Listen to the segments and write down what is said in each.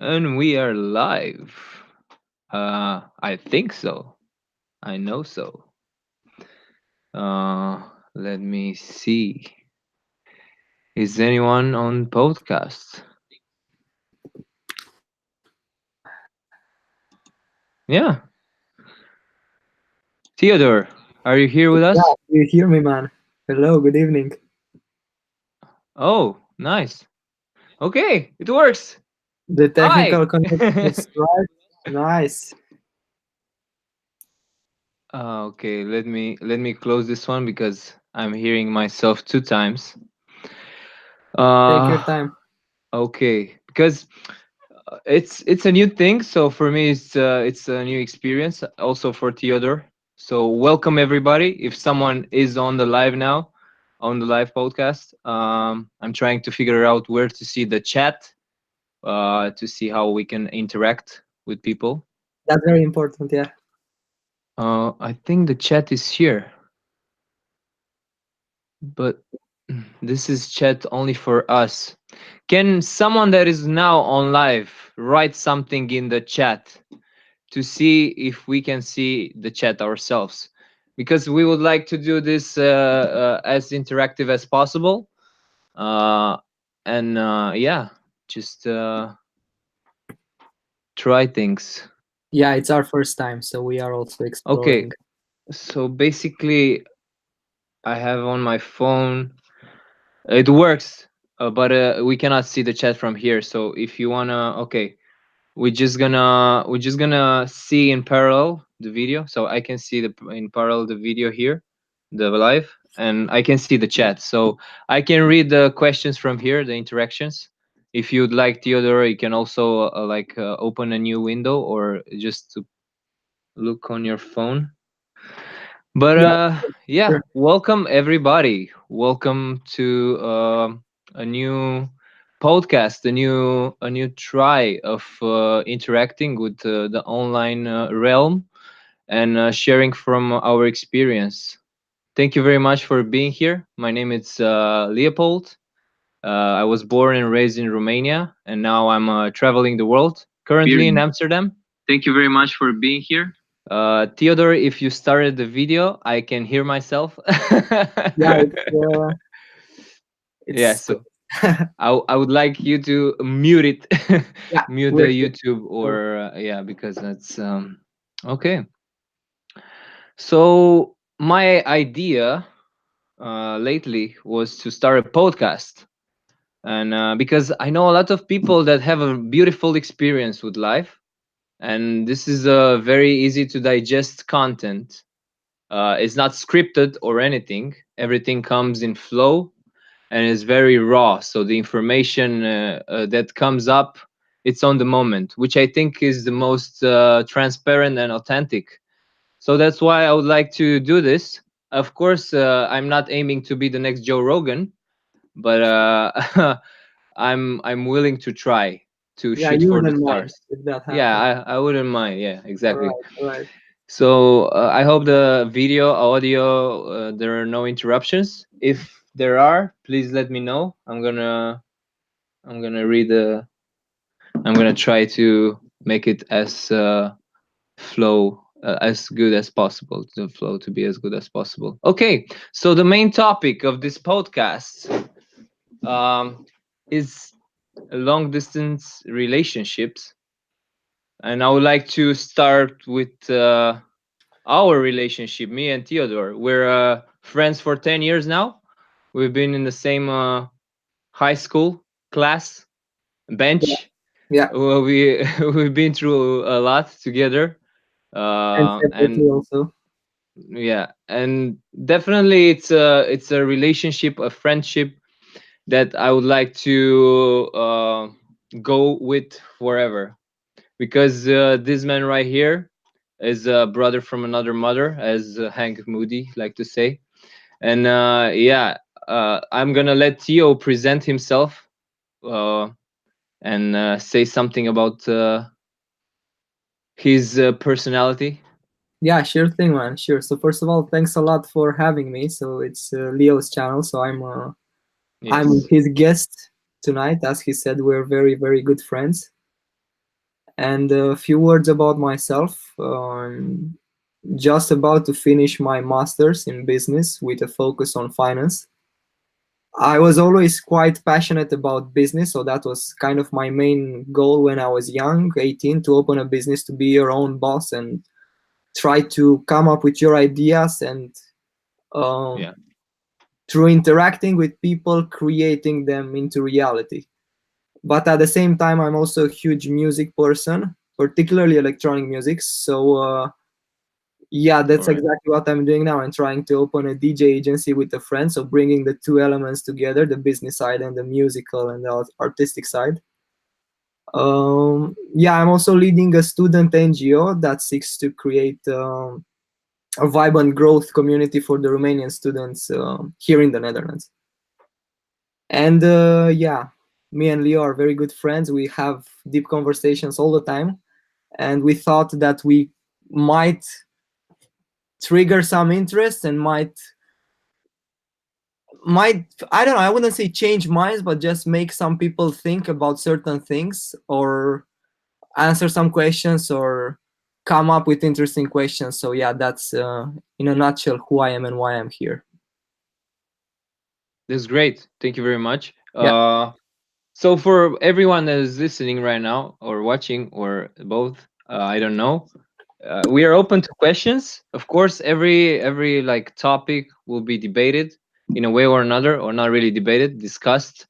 And we are live. I think so. I know so. Let me see. Is anyone on podcast? Yeah. Theodore, are you here with Yeah, us? you hear me, man. Hello, good evening. Oh, nice. Okay, it works. The Hi. technical connection is right. Nice. Okay, let me close this one because I'm hearing myself two times. Take Uh your time. okay, because it's a new thing, so for me it's a new experience also for Theodore. So welcome everybody. If someone is on the live now, on the live podcast, I'm trying to figure out where to see the chat, to see how we can interact with people. That's very important, yeah. I think the chat is here, but this is chat only for us. Can someone that is now on live write something in the chat to see if we can see the chat ourselves, because we would like to do this as interactive as possible, uh, and yeah, just try things. Yeah, it's our first time, so we are also Okay, exploring. so basically I have on my phone, it works, but we cannot see the chat from here. So if you wanna, okay, we're just gonna see in parallel the video, so I can see the in parallel the video here, the live, and I can see the chat, so I can read the questions from here, the interactions. If you'd like, Theodore, you can also open a new window or just to look on your phone. But Yeah, yeah, sure. welcome everybody. Welcome to a new podcast, a new try of interacting with the online realm and sharing from our experience. Thank you very much for being here. My name is Leopold. I was born and raised in Romania, and now I'm traveling the world. Currently in Amsterdam. Thank you very much for being here. Theodore, if you started the video, I can hear myself. Yeah, Yeah, it's so I would like you to mute it, yeah, mute the we're here. YouTube, So, or yeah, because that's okay. So my idea lately was to start a podcast, and because I know a lot of people that have a beautiful experience with life, and this is a very easy to digest content. It's not scripted or anything. Everything comes in flow and is very raw. So the information that comes up, it's on the moment, which I think is the most transparent and authentic. So that's why I would like to do this. Of course, I'm not aiming to be the next Joe Rogan, but I'm willing to try to yeah, shoot you for the wouldn't mind stars. if that Yeah, happened. I wouldn't mind. Yeah, All exactly. right, all right. So I hope the video, audio, there are no interruptions. If there are, please let me know. I'm gonna read the. I'm gonna try to make it as flow as good as possible. The flow to be as good as possible. Okay, so the main topic of this podcast is long distance relationships, and I would like to start with our relationship, me and Theodore. We're friends for 10 years now. We've been in the same high school class Yeah, bench. yeah, Well, we've been through a lot together, and and separately also. yeah, and definitely it's a relationship, a friendship that I would like to go with forever, because this man right here is a brother from another mother, as Hank Moody like to say. And yeah, I'm gonna let Theo present himself, uh, and say something about his personality. Yeah, sure thing, man. Sure. So first of all, thanks a lot for having me. So it's Leo's channel, so I'm Yes. his guest tonight. As he said, we're very, very good friends. And a few words about myself. Just about to finish my master's in business with a focus on finance. I was always quite passionate about business, so that was kind of my main goal when I was young, 18, to open a business, to be your own boss and try to come up with your ideas and um, Yeah, through interacting with people, creating them into reality. But at the same time, I'm also a huge music person, particularly electronic music. So yeah, all that's right. exactly what I'm doing now. I'm trying to open a DJ agency with a friend, so bringing the two elements together, the business side and the musical and the artistic side. Yeah, I'm also leading a student NGO that seeks to create a vibrant growth community for the Romanian students here in the Netherlands. And yeah, me and Leo are very good friends. We have deep conversations all the time, and we thought that we might trigger some interest and might I don't know, I wouldn't say change minds, but just make some people think about certain things or answer some questions or come up with interesting questions. So yeah, that's in a nutshell who I am and why I'm here. That's great. Thank you very much. Yeah, So for everyone that is listening right now or watching or both, I don't know. We are open to questions. Of course, every like topic will be debated in a way or another, or not really debated, discussed.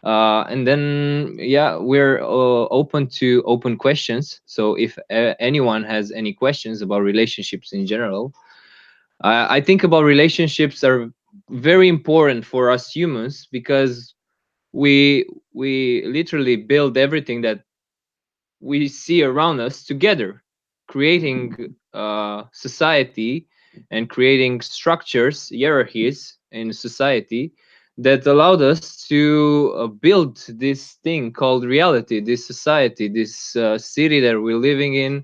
And then yeah, we're open to open questions. So if anyone has any questions about relationships in general, I think about relationships are very important for us humans because we literally build everything that we see around us together, creating society and creating structures, hierarchies in society that allowed us to build this thing called reality, this society, this city that we're living in,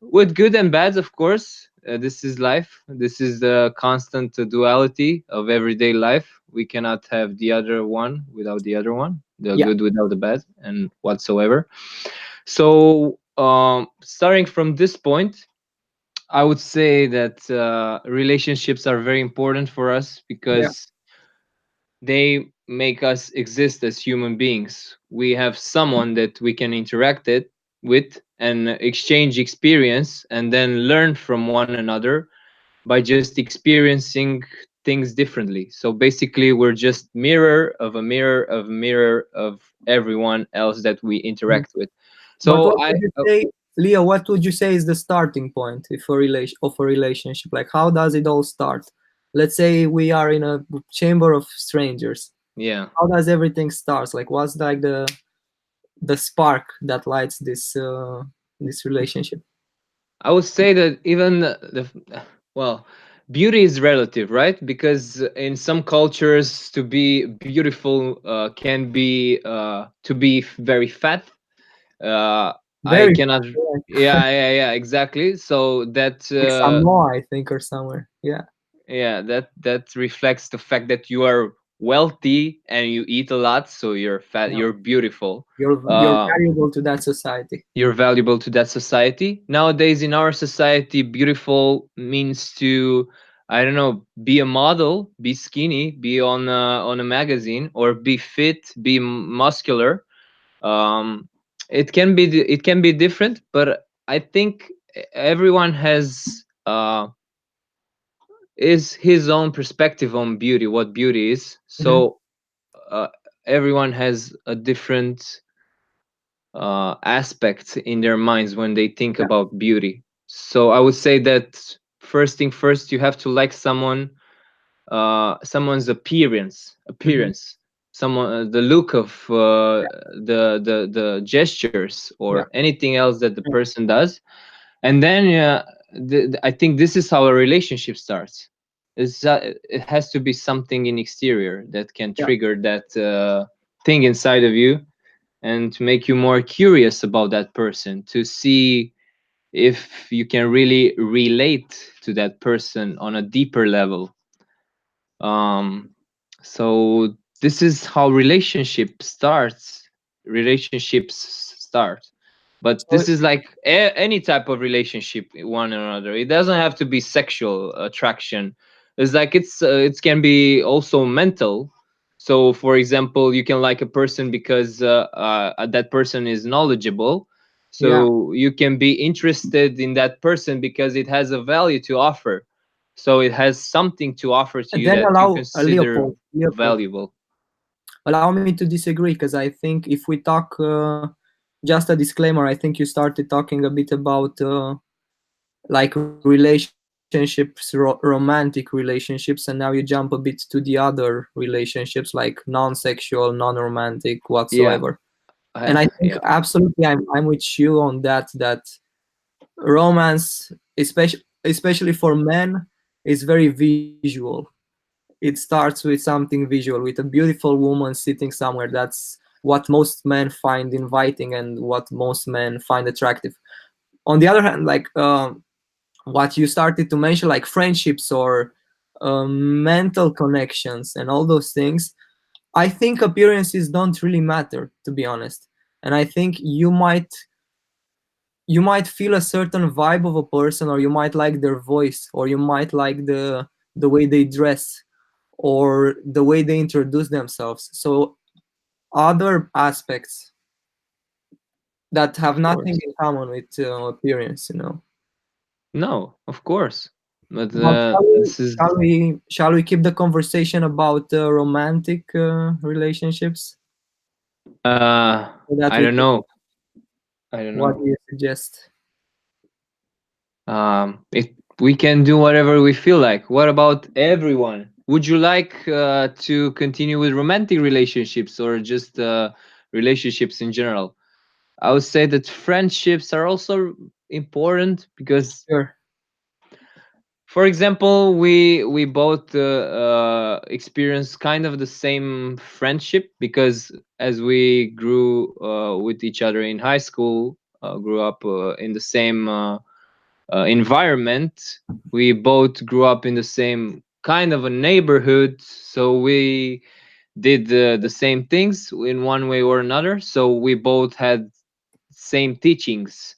with good and bads, of course. This is life. This is the constant duality of everyday life. We cannot have the other one without the other one, the yeah, good without the bad, and whatsoever. So, starting from this point, I would say that relationships are very important for us yeah. because they make us exist as human beings. We have someone that we can interact it with and exchange experience and then learn from one another by just experiencing things differently. So basically, we're just mirror of a mirror of a mirror of everyone else that we Mhm. interact with. But So what I would you say, Leo? What would you say is the starting point if a relation of a relationship? Like, how does it all start? Let's say we are in a chamber of strangers. yeah, How does everything start? Like, what's like the spark that lights this relationship? I would say that even well, beauty is relative, right? Because in some cultures, to be beautiful can be to be very fat. I Very cannot. fun, yeah. Yeah, exactly. So that Like Samoa, I think, or somewhere. Yeah, yeah, that reflects the fact that you are wealthy and you eat a lot, so you're fat. yeah. You're beautiful. You're Uh, valuable to that society. you're valuable to that society. Nowadays, in our society, beautiful means to, I don't know, be a model, be skinny, be on a magazine, or be fit, be muscular. Um, it can be different, but I think everyone has is his own perspective on beauty, what beauty is. Hmm. So uh, everyone has a different aspects in their minds when they think Yeah. about beauty. So I would say that first thing first, you have to like someone's Hmm. appearance, someone the look of the gestures or Yeah. anything else that the Yeah. person does, and then I think this is how a relationship starts. It has to be something in exterior that can Yeah. trigger that thing inside of you and to make you more curious about that person, to see if you can really relate to that person on a deeper level. um so this is how relationships start. But So this is like any type of relationship, one or another. It doesn't have to be sexual attraction. It's like it can be also mental. So for example, you can like a person because that person is knowledgeable, yeah, so you can be interested in that person because it has a value to offer, so it has something to offer to you then that you allow consider Leopold, valuable. allow me to disagree, because I think if we talk, just a disclaimer, I think you started talking a bit about like relationships, romantic relationships, and now you jump a bit to the other relationships like non-sexual, non-romantic whatsoever. Yeah. And I think Yeah. absolutely I'm with you on that, that romance, especially for men, is very visual. It starts with something visual, with a beautiful woman sitting somewhere. That's what most men find inviting and what most men find attractive. On the other hand, like what you started to mention, like friendships or mental connections and all those things, I think appearances don't really matter, to be honest. And I think you might feel a certain vibe of a person, or you might like their voice, or you might like the way they dress, or the way they introduce themselves. So other aspects that have Of nothing course. in common with appearance. No, of course. But But shall we, this is shall we shall we keep the conversation about romantic relationships, so that I we don't can, know. I don't what know. do you suggest? It we can do whatever we feel like. What about everyone? Would you like to continue with romantic relationships or just relationships in general? I would say that friendships are also important because, Sure. for example, we both experienced kind of the same friendship because as we grew with each other in high school, grew up in the same environment. We both grew up in the same kind of a neighborhood, so we did the same things in one way or another. So we both had same teachings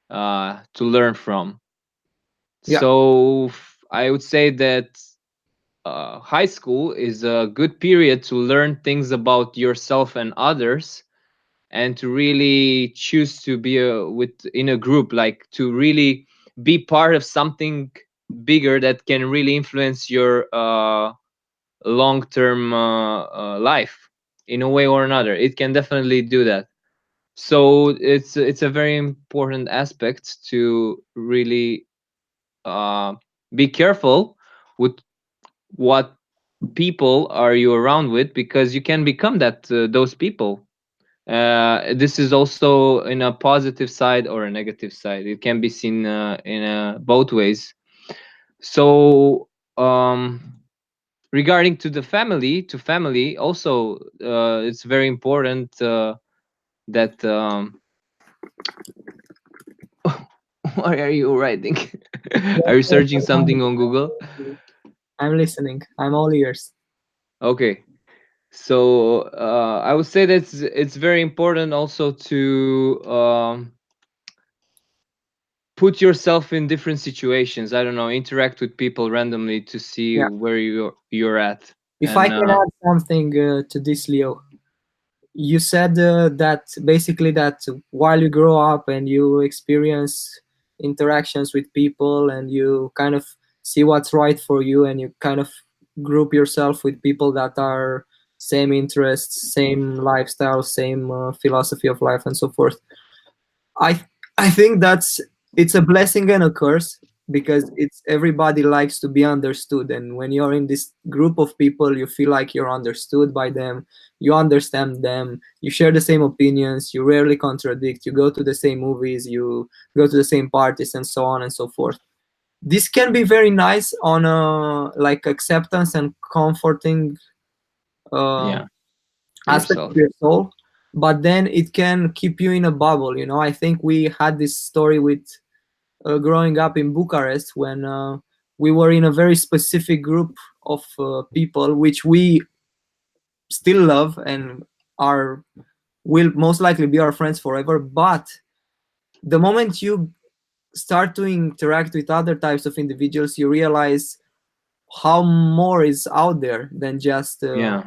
to learn from. Yeah. So I would say that high school is a good period to learn things about yourself and others, and to really choose to be with in a group, like to really be part of something bigger that can really influence your long-term life in a way or another. It can definitely do that. So it's a very important aspect to really uh, be careful with what people are you around with, because you can become that those people. This is also in a positive side or a negative side. It can be seen in both ways. So regarding to the family, to family also, it's very important that what are you writing? Are you searching something on Google? I'm listening. I'm all ears. Okay. So I would say that it's very important also to put yourself in different situations. I don't know, interact with people randomly to see Yeah. where you're at. If I And can add something to this, Leo, you said that basically that while you grow up and you experience interactions with people and you kind of see what's right for you, and you kind of group yourself with people that are same interests, same lifestyle, same philosophy of life, and so forth. I i think it's a blessing and a curse, because it's everybody likes to be understood, and when you're in this group of people, you feel like you're understood by them, you understand them, you share the same opinions, you rarely contradict, you go to the same movies, you go to the same parties, and so on and so forth. This can be very nice on a like acceptance and comforting uh, yeah, aspect of yourself. your soul, but then it can keep you in a bubble. I think we had this story with growing up in Bucharest, when we were in a very specific group of people which we still love and are will most likely be our friends forever, but the moment you start to interact with other types of individuals, you realize how more is out there than just Yeah,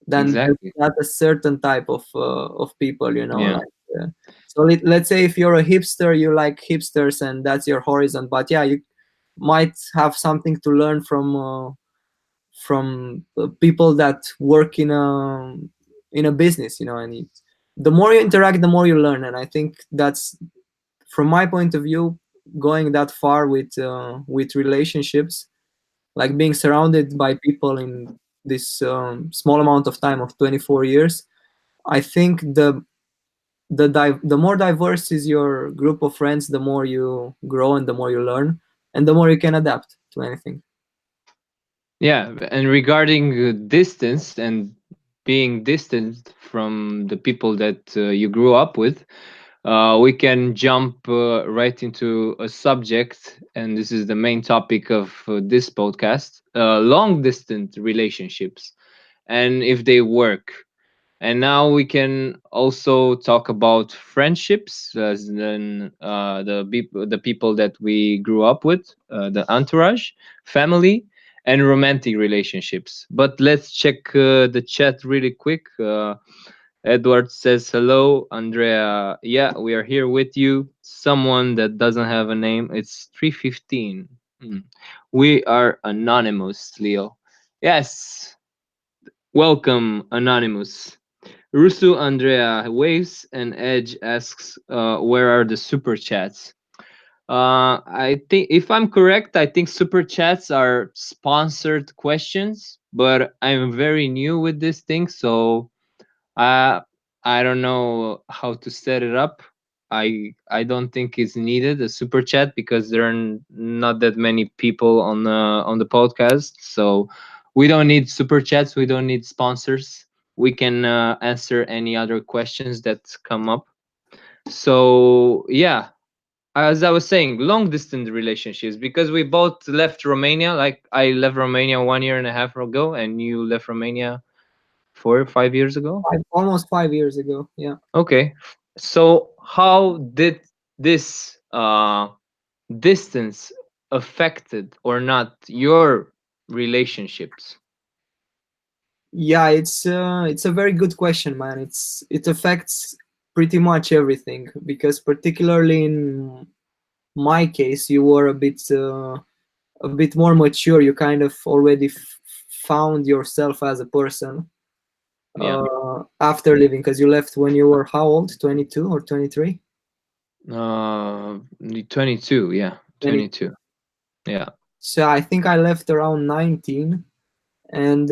than exactly. that a certain type of people, Yeah. like so let's say if you're a hipster, you like hipsters and that's your horizon, but yeah, you might have something to learn from people that work in a business, and the more you interact, the more you learn. And I think that's, from my point of view, going that far with relationships, like being surrounded by people in this small amount of time of 24 years. I think the more diverse is your group of friends, the more you grow and the more you learn and the more you can adapt to anything. Yeah, and regarding distance and being distant from the people that you grew up with, we can jump right into a subject, and this is the main topic of this podcast: long distance relationships, and if they work. And now we can also talk about friendships, as then the people that we grew up with, the entourage, family, and romantic relationships. But let's check the chat really quick. Edward says hello. Andrea, yeah, we are here with you. Someone that doesn't have a name. It's 3:15. Hmm. We are anonymous, Leo. Yes, welcome, anonymous. Rusu Andrea waves and Edge asks, "Where are the super chats?" I think, if I'm correct, I think super chats are sponsored questions, but I'm very new with this thing, so uh, I don't know how to set it up. I don't think it's needed a super chat because there are not that many people on the podcast, so we don't need super chats. We don't need sponsors. We can answer any other questions that come up. So yeah, as I was saying, long distance relationships, because we both left Romania. Like, I left Romania 1 year and a half ago, and you left Romania 4 or 5 years ago. Almost 5 years ago, yeah. Okay. So how did this distance affected or not your relationships? Yeah, it's a very good question, man. It affects pretty much everything, because particularly in my case, you were a bit more mature. You kind of already found yourself as a person Yeah. after leaving, because you left when you were how old? 22 or 23? Uh 22, yeah. 20. 22. Yeah. So I think I left around 19, and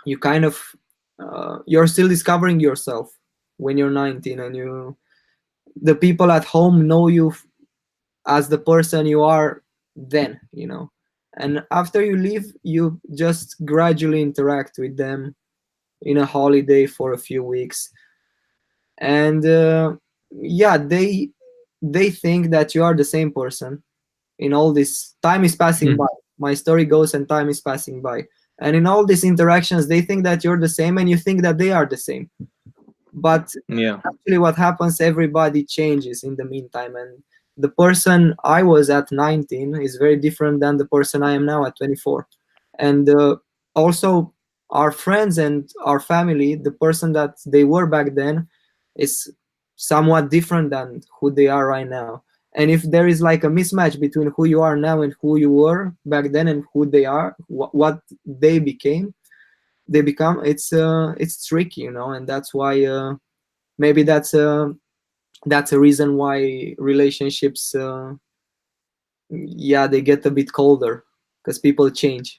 you kind of you're still discovering yourself when you're 19, and the people at home know you as the person you are then. And after you leave, you just gradually interact with them in a holiday for a few weeks, and yeah, they think that you are the same person. In all this, time is passing by. My story goes, and time is passing by, and in all these interactions, they think that you're the same and you think that they are the same. But Yeah. actually, what happens, everybody changes in the meantime, and the person I was at 19 is very different than the person I am now at 24. And also, our friends and our family, the person that they were back then is somewhat different than who they are right now. And if there is like a mismatch between who you are now and who you were back then and who they are, what they become, it's tricky, and that's why maybe that's a reason why relationships, yeah, they get a bit colder, because people change.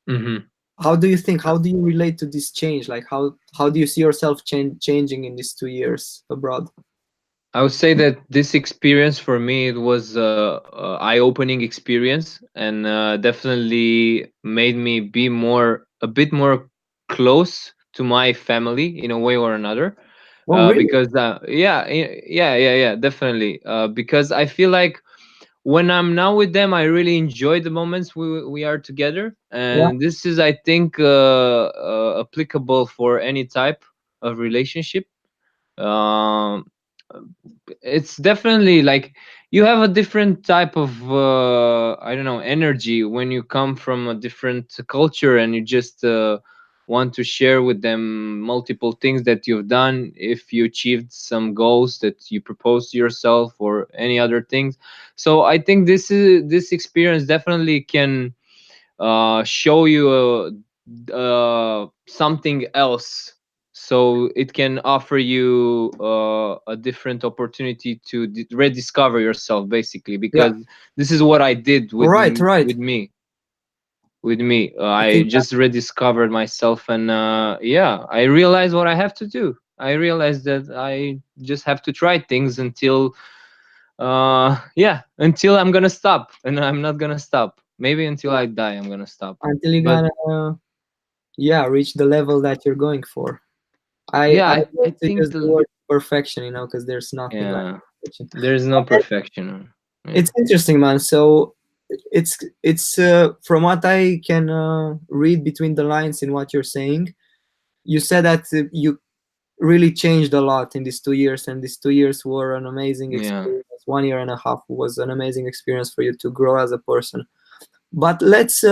Hmm. How do you think, how do you relate to this change? Like, how do you see yourself changing in these 2 years abroad? I would say that this experience for me, it was a eye-opening experience, and definitely made me be a bit more close to my family in a way or another. Oh, really? Because yeah, definitely. Because I feel like when I'm now with them, I really enjoy the moments we are together, Yeah. and this is, I think, applicable for any type of relationship. Um, It's definitely like you have a different type of I don't know, energy when you come from a different culture, and you just want to share with them multiple things that you've done, if you achieved some goals that you proposed to yourself or any other things. So I think this experience definitely can show you something else. So it can offer you a different opportunity to rediscover yourself, basically, Yeah. because this is what I did with Right, right. me. I I think that just rediscovered myself, and yeah, I realized what I have to do. I realized that I just have to try things until yeah, until I'm gonna stop, and I'm not gonna stop. Maybe until yeah, I die I'm gonna stop. until you're But gonna yeah reach the level that you're going for. yeah, I I hate to think use the word perfection, because there's nothing like yeah, perfection. there's no But perfection. Yeah, it's interesting, man. So it's from what I can read between the lines in what you're saying. You said that you really changed a lot in these 2 years, and these 2 years were an amazing yeah, experience. 1 year and a half was an amazing experience for you to grow as a person. But let's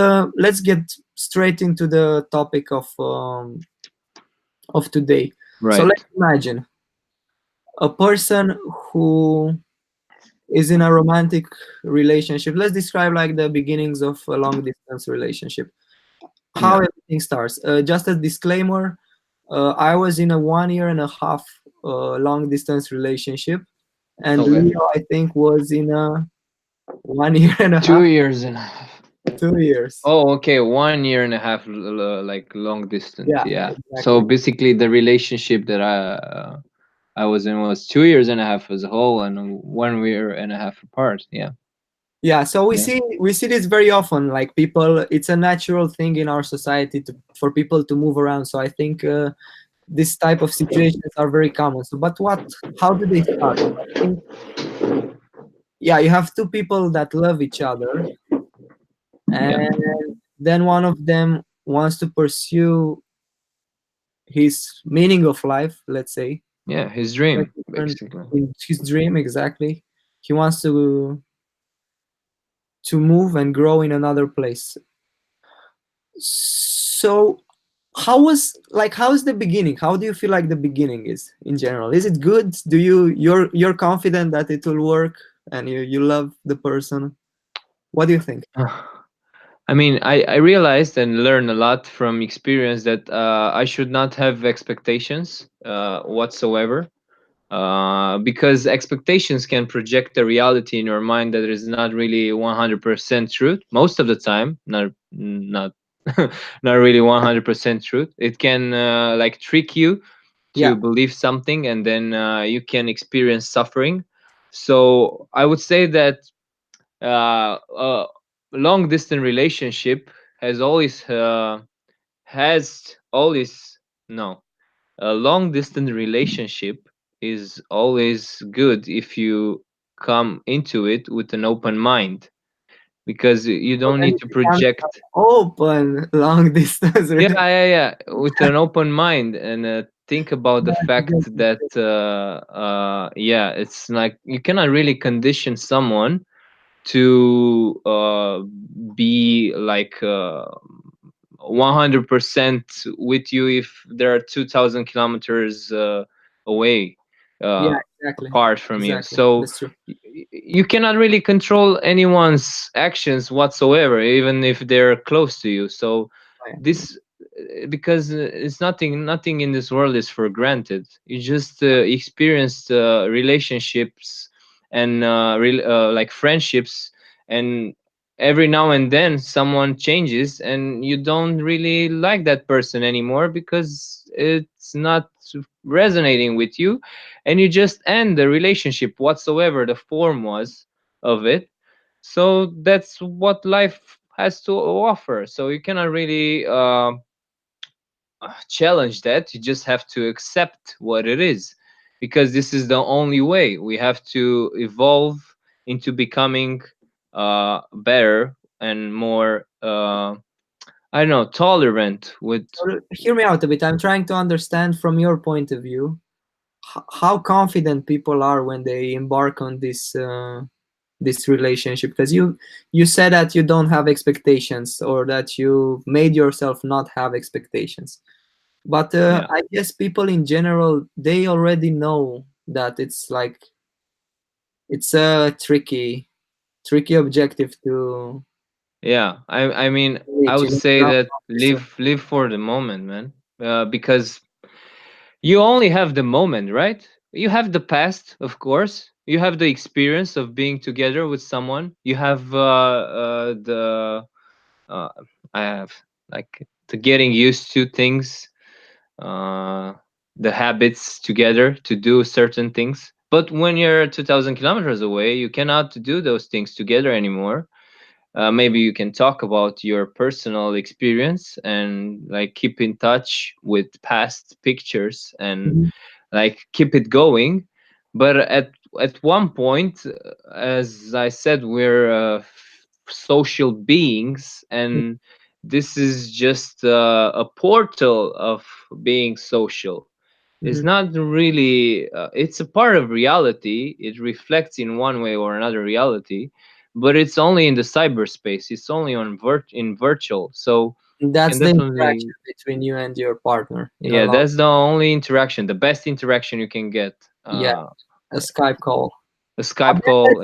get straight into the topic of today. So let's right. imagine a person who is in a romantic relationship. Let's describe like the beginnings of a long distance relationship. How Yeah, everything starts. Just a disclaimer: I was in a 1 year and a half long distance relationship, and okay. Leo, I think, was in a 1 year and a Two half, years and a half. 2 years. Oh, okay, 1 year and a half, like long distance. Yeah, Yeah. So exactly. basically, the relationship that I was in was 2 years and a half as a whole, and 1 year and a half apart. Yeah. Yeah, so we Yeah. see this very often. Like people, it's a natural thing in our society for people to move around. So I think this type of situations are very common. So, but how do they start? So I think, yeah, you have two people that love each other, Yeah. and then one of them wants to pursue his meaning of life, let's say, Yeah. His like dream, different basically. in his dream exactly. He wants to move and grow in another place. So how's the beginning? How do you feel like the beginning is in general? Is it good? You're confident that it will work, and you love the person? What do you think? I mean, I realized and learned a lot from experience that I should not have expectations whatsoever, because expectations can project a reality in your mind that is not really 100% truth most of the time. Not not really 100% truth. It can like trick you to Yeah, believe something, and then you can experience suffering. So I would say that a long distance relationship has always has always no a long distance relationship is always good if you come into it with an open mind, because you but don't then need it to becomes project. open long distance Yeah, relationship. with an open mind, and think about the fact that yeah, it's like you cannot really condition someone to be like 100% with you if there are 2,000 kilometers away, Yeah, uh, exactly, apart from you. exactly. So That's true. you cannot really control anyone's actions whatsoever, even if they're close to you. So I agree. this because it's nothing in this world is for granted. You just experience relationships and like friendships, and every now and then someone changes and you don't really like that person anymore because it's not resonating with you, and you just end the relationship whatsoever the form was of it. So that's what life has to offer. So you cannot really challenge that. You just have to accept what it is, because this is the only way. We have to evolve into becoming better and more I don't know, tolerant with. So hear me out a bit. I'm trying to understand from your point of view. how confident people are when they embark on this relationship, because you said that you don't have expectations, or that you made yourself not have expectations. But Yeah, I guess people in general, they already know that it's like it's a tricky objective to yeah. I mean, I reach. would say that live for the moment, man. Because you only have the moment, right? You have the past, of course. You have the experience of being together with someone. You have the uh, I have like the getting used to things, uh, the habits together to do certain things. But when you're 2,000 kilometers away, you cannot do those things together anymore. Maybe you can talk about your personal experience and like keep in touch with past pictures and Mhm, like keep it going. But at one point, as I said, we're social beings, and this is just a portal of being social. It's mhm. not really it's a part of reality. It reflects in one way or another reality, but it's only in the cyberspace. It's only on in virtual, so you can That's the definitely. interaction between you and your partner in a Yeah, long, that's the only interaction, the best interaction you can get. yeah, a Yeah, Skype call. a But Skype then call.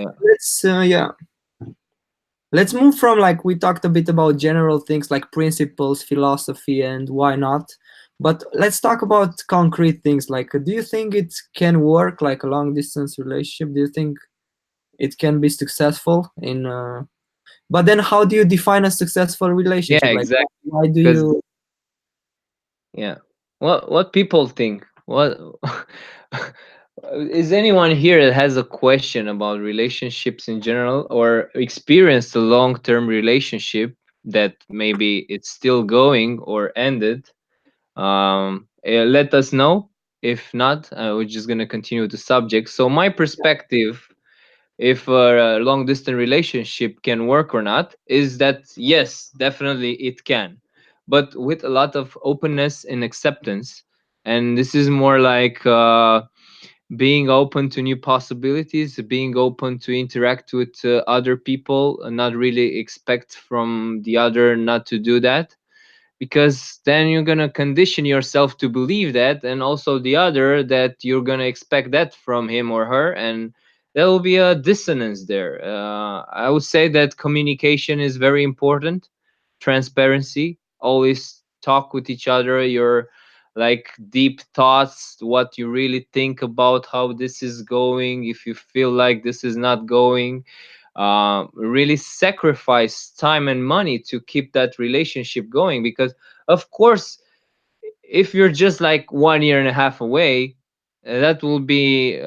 Yeah, let's move from, like, we talked a bit about general things like principles, philosophy, and why not. But let's talk about concrete things. Like, do you think it can work, like a long distance relationship? Do you think it can be successful in? But then, how do you define a successful yeah, relationship? Like, exactly. why do Because you? yeah, what people think? What is anyone here that has a question about relationships in general or experienced a long-term relationship that maybe it's still going or ended? Let us know. If not, we're just gonna continue with the subject. So my perspective, if a long distance relationship can work or not, is that yes, definitely it can, but with a lot of openness and acceptance. And this is more like being open to new possibilities, being open to interact with other people, and not really expect from the other not to do that, because then you're going to condition yourself to believe that, and also the other that you're going to expect that from him or her, and there will be a dissonance there. I would say that communication is very important. Transparency, always talk with each other your like deep thoughts, what you really think about how this is going. If you feel like this is not going, really sacrifice time and money to keep that relationship going, because of course if you're just like 1 year and a half away, that will be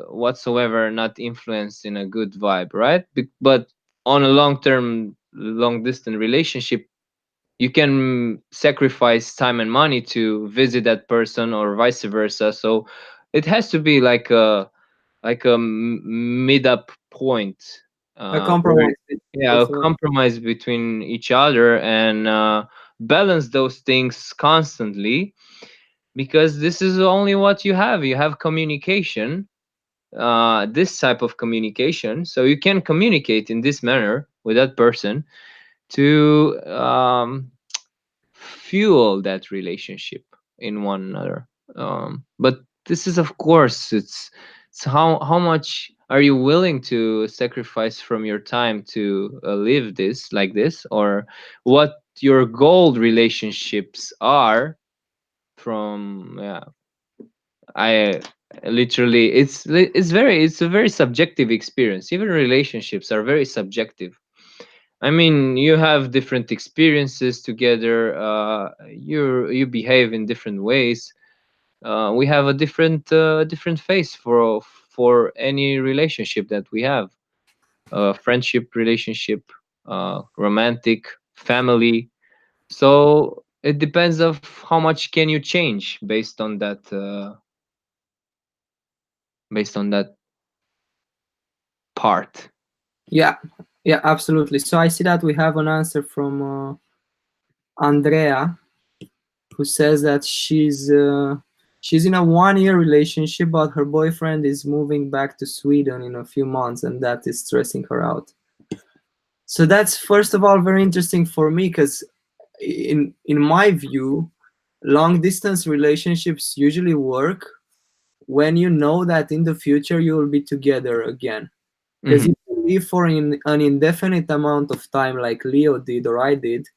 whatsoever not influenced in a good vibe, right? But on a long distance relationship, you can sacrifice time and money to visit that person or vice versa. So it has to be like a mid up point, A where compromise with yeah, a both compromise between each other, and balance those things constantly, because this is only what you have. You have communication, this type of communication, so you can communicate in this manner with that person to fuel that relationship in one another. But this is, of course, it's how much are you willing to sacrifice from your time to live this like this, or what your goal relationships are from. Yeah, I literally, it's a very subjective experience. Even relationships are very subjective. I mean, you have different experiences together. You behave in different ways. We have a different face for any relationship that we have. Friendship relationship, romantic, family. So it depends of how much can you change based on that part. Yeah, yeah, absolutely. So I see that we have an answer from Andrea, who says that She's in a 1 year relationship, but her boyfriend is moving back to Sweden in a few months, and that is stressing her out. So that's first of all very interesting for me, because in my view, long distance relationships usually work when you know that in the future you will be together again. Because Hmm. if you live for an indefinite amount of time, like Leo did or I did,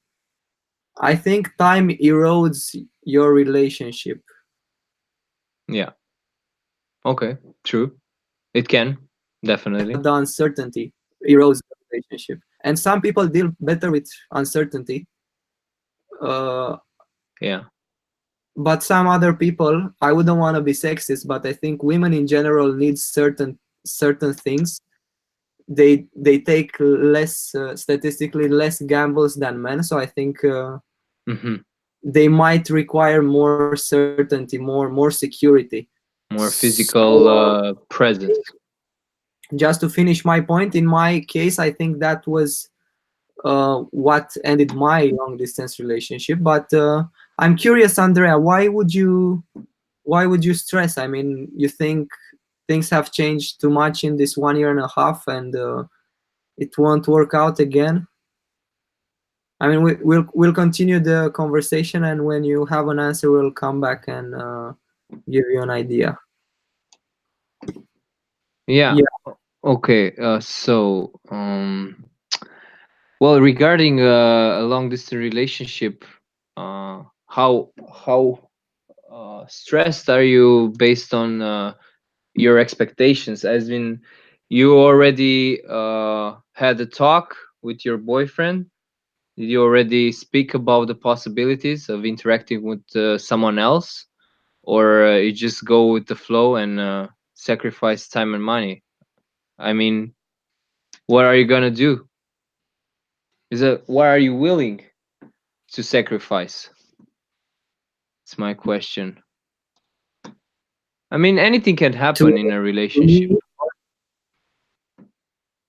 I think time erodes your relationship. Yeah. Okay. True. It can definitely. The uncertainty erodes the relationship. And some people deal better with uncertainty. Uh, Yeah. but some other people, I wouldn't want to be sexist, but I think women in general need certain things. They take less statistically less gambles than men, so I think Hmm. they might require more certainty, more security. More So physical presence. just to finish my point, in my case, I think that was what ended my long distance relationship. But I'm curious, Andrea, why would you stress? I mean, you think things have changed too much in this 1 year and a half, and it won't work out again? I mean, we'll continue the conversation, and when you have an answer, we'll come back and give you an idea. Yeah. Yeah. Okay. Well, regarding a long distance relationship, how stressed are you based on your expectations? As in, you already had a talk with your boyfriend. Did you already speak about the possibilities of interacting with someone else, or you just go with the flow and sacrifice time and money? I mean, what are you gonna do? Is it what are you willing to sacrifice? It's my question. I mean, anything can To happen in a relationship. me,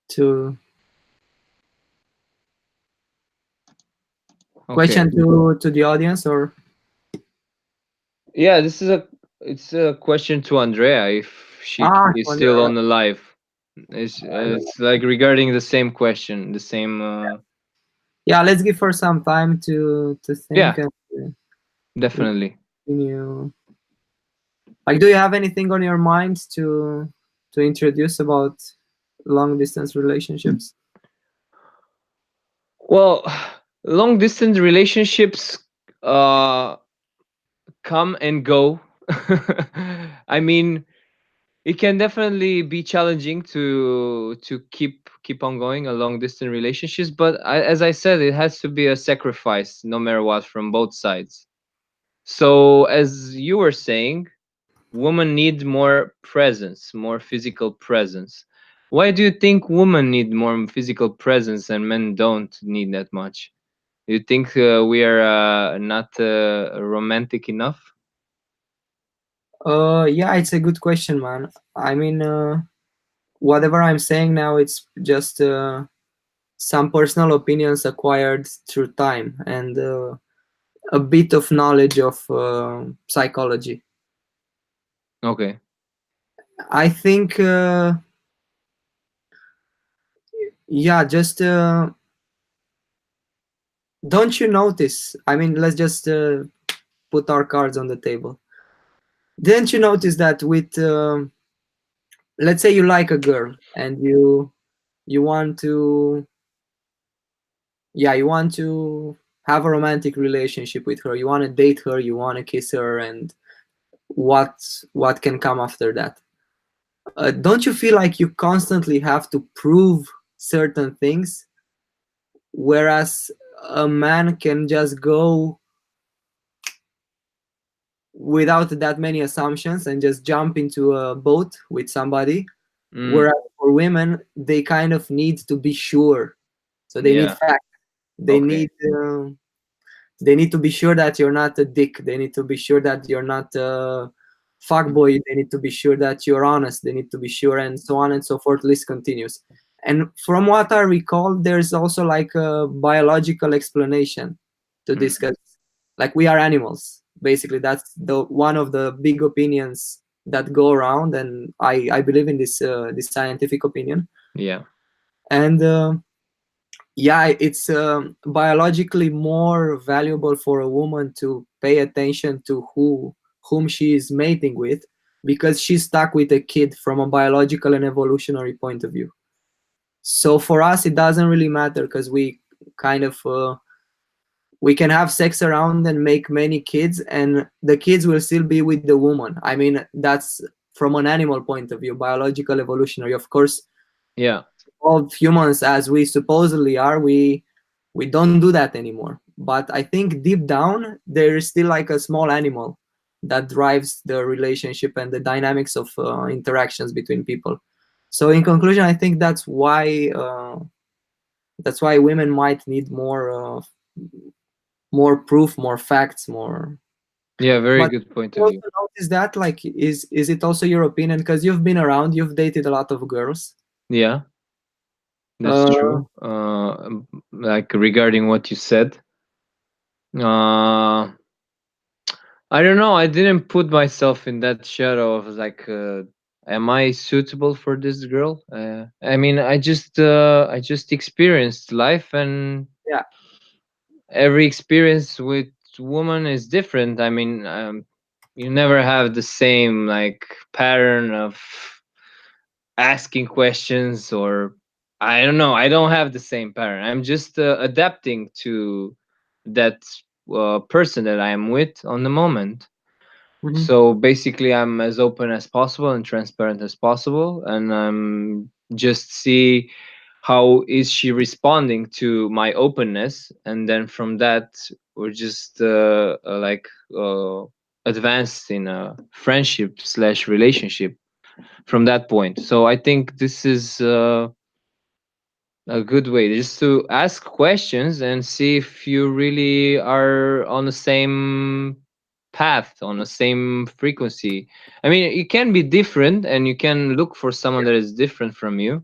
to Okay. question to the audience, or Yeah, this is a it's a question to Andrea if is still Andrea. on the live. It's like regarding the same question, the same. Yeah, let's give her some time to think Yeah, and definitely. continue. Like, do you have anything on your mind to introduce about long distance relationships? Well, long distance relationships uh come and go. I mean, it can definitely be challenging to keep on going a long distance relationships, but as I said, it has to be a sacrifice no matter what from both sides. So as you were saying, women need more presence, more physical presence. Why do you think women need more physical presence and men don't need that much? You think we are not romantic enough? Yeah, it's a good question, man. I mean, whatever I'm saying now, it's just some personal opinions acquired through time and a bit of knowledge of psychology. Okay. I think, yeah, just don't you notice? I mean, let's just put our cards on the table. Didn't you notice that with, let's say you like a girl and you want to, yeah, you want to have a romantic relationship with her. You want to date her. You want to kiss her, and what can come after that? Don't you feel like you constantly have to prove certain things, whereas a man can just go without that many assumptions and just jump into a boat with somebody? Mm, Whereas for women, they kind of need to be sure, so they need yeah. facts. They Okay. need they need to be sure that you're not a dick. They need to be sure that you're not a fuckboy. They need to be sure that you're honest. They need to be sure, and so on and so forth. List continues. And from what I recall, there's also like a biological explanation to Mm, this, 'cause like we are animals. Basically, that's the one of the big opinions that go around, and I believe in this scientific opinion. Yeah. And yeah, it's biologically more valuable for a woman to pay attention to whom she is mating with, because she's stuck with a kid from a biological and evolutionary point of view. So for us, it doesn't really matter, because we kind of we can have sex around and make many kids, and the kids will still be with the woman. I mean, that's from an animal point of view, biological, evolutionary. Of course, Yeah. of humans as we supposedly are, we don't do that anymore. But I think deep down there is still like a small animal that drives the relationship and the dynamics of interactions between people. So in conclusion, I think that's why women might need more proof, more facts, more. Yeah, very But good point you of also view. notice that, like, is it also your opinion? Because you've been around, you've dated a lot of girls. Yeah, that's Uh, true. Like regarding what you said, uh, I don't know. I didn't put myself in that shadow of like, am I suitable for this girl? I mean, I just experienced life, and yeah. every experience with woman is different. I mean, you never have the same like pattern of asking questions, or I don't know. I don't have the same pattern. I'm just adapting to that person that I am with on the moment. Mhm. So basically, I'm as open as possible and transparent as possible, and I'm just see how is she responding to my openness, and then from that we're just advanced in a friendship slash relationship from that point. So I think this is a good way just to ask questions and see if you really are on the same path, on the same frequency. I mean, you can be different and you can look for someone that is different from you.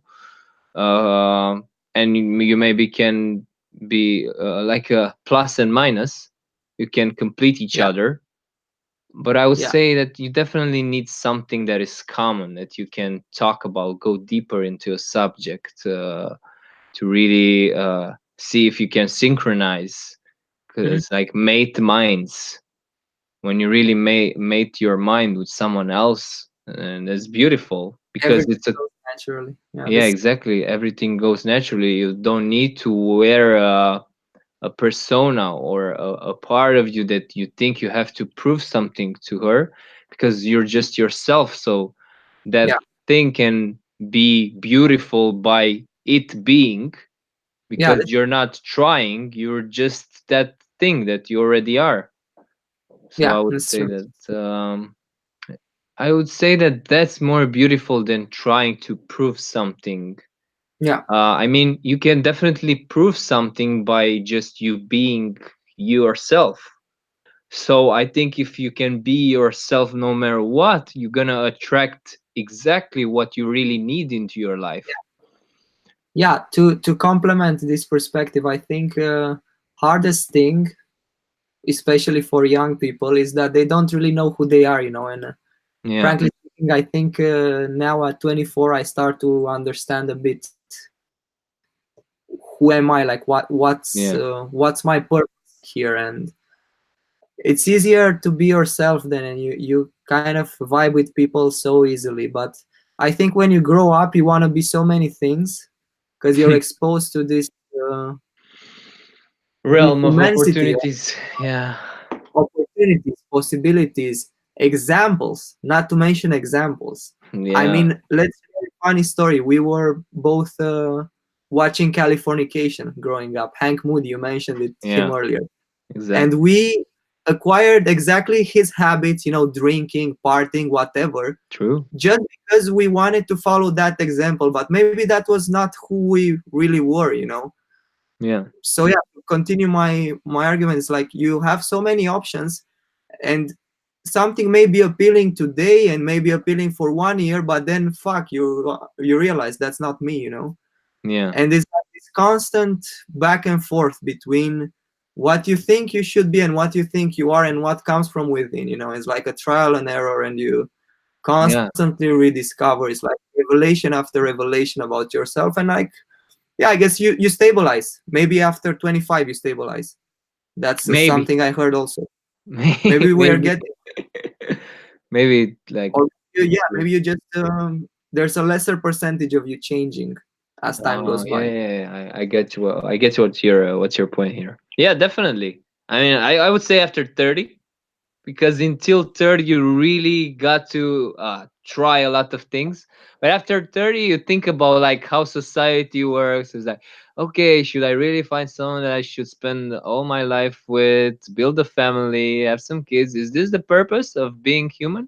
uh, and you maybe can be like a plus and minus. You can complete each Yeah, other, but I would yeah, say that you definitely need something that is common, that you can talk about, go deeper into a subject, to really see if you can synchronize. mhm. Because like mate minds, when you really mate your mind with someone else, and it's beautiful because Everything it's a, goes naturally. Yeah, yeah, this. exactly, everything goes naturally. You don't need to wear a persona or a part of you that you think you have to prove something to her, because you're just yourself. So that Yeah, thing can be beautiful by it being, yeah, because you're not trying, you're just that thing that you already are. So yeah. That's true. I would say that that's more beautiful than trying to prove something. Yeah, I mean, you can definitely prove something by just you being yourself. So I think if you can be yourself no matter what, you're gonna attract exactly what you really need into your life. yeah. To complement this perspective, I think hardest thing, especially for young people, is that they don't really know who they are. And Yeah, frankly speaking, I think now at 24, I start to understand a bit who am I, like yeah, what's my purpose here. And it's easier to be yourself then, and you kind of vibe with people so easily. But I think when you grow up, you want to be so many things, because you're exposed to uh, this realm of immensity of opportunities. Yeah, opportunities, possibilities, examples, not to mention examples. I yeah, mean, let's say a funny story. We were both watching Californication growing up. Hank Moody, you mentioned him yeah, earlier. And exactly. we acquired exactly his habits, drinking, partying, whatever, True. just because we wanted to follow that example. But maybe that was not who we really were. Yeah, So yeah, to continue my argument, is like you have so many options, and something may be appealing today and may be appealing for 1 year, but then fuck, you realize that's not me. yeah, And it's like this constant back and forth between what you think you should be and what you think you are and what comes from within. It's like a trial and error, and you Yeah, constantly rediscover. It's like revelation after revelation about yourself, and like, yeah, I guess you stabilize. Maybe after 25 you stabilize. That's maybe, something I heard also. Maybe we are maybe, getting, maybe like or yeah, maybe you just there's a lesser percentage of you changing as time oh goes yeah, by. yeah, yeah. I get you. I get you. What's your point here? Yeah, definitely. I mean, I would say after 30, because until 30 you really got to try a lot of things, but after 30 you think about like how society works. It's like, okay, should I really find someone that I should spend all my life with, build a family, have some kids? Is this the purpose of being human?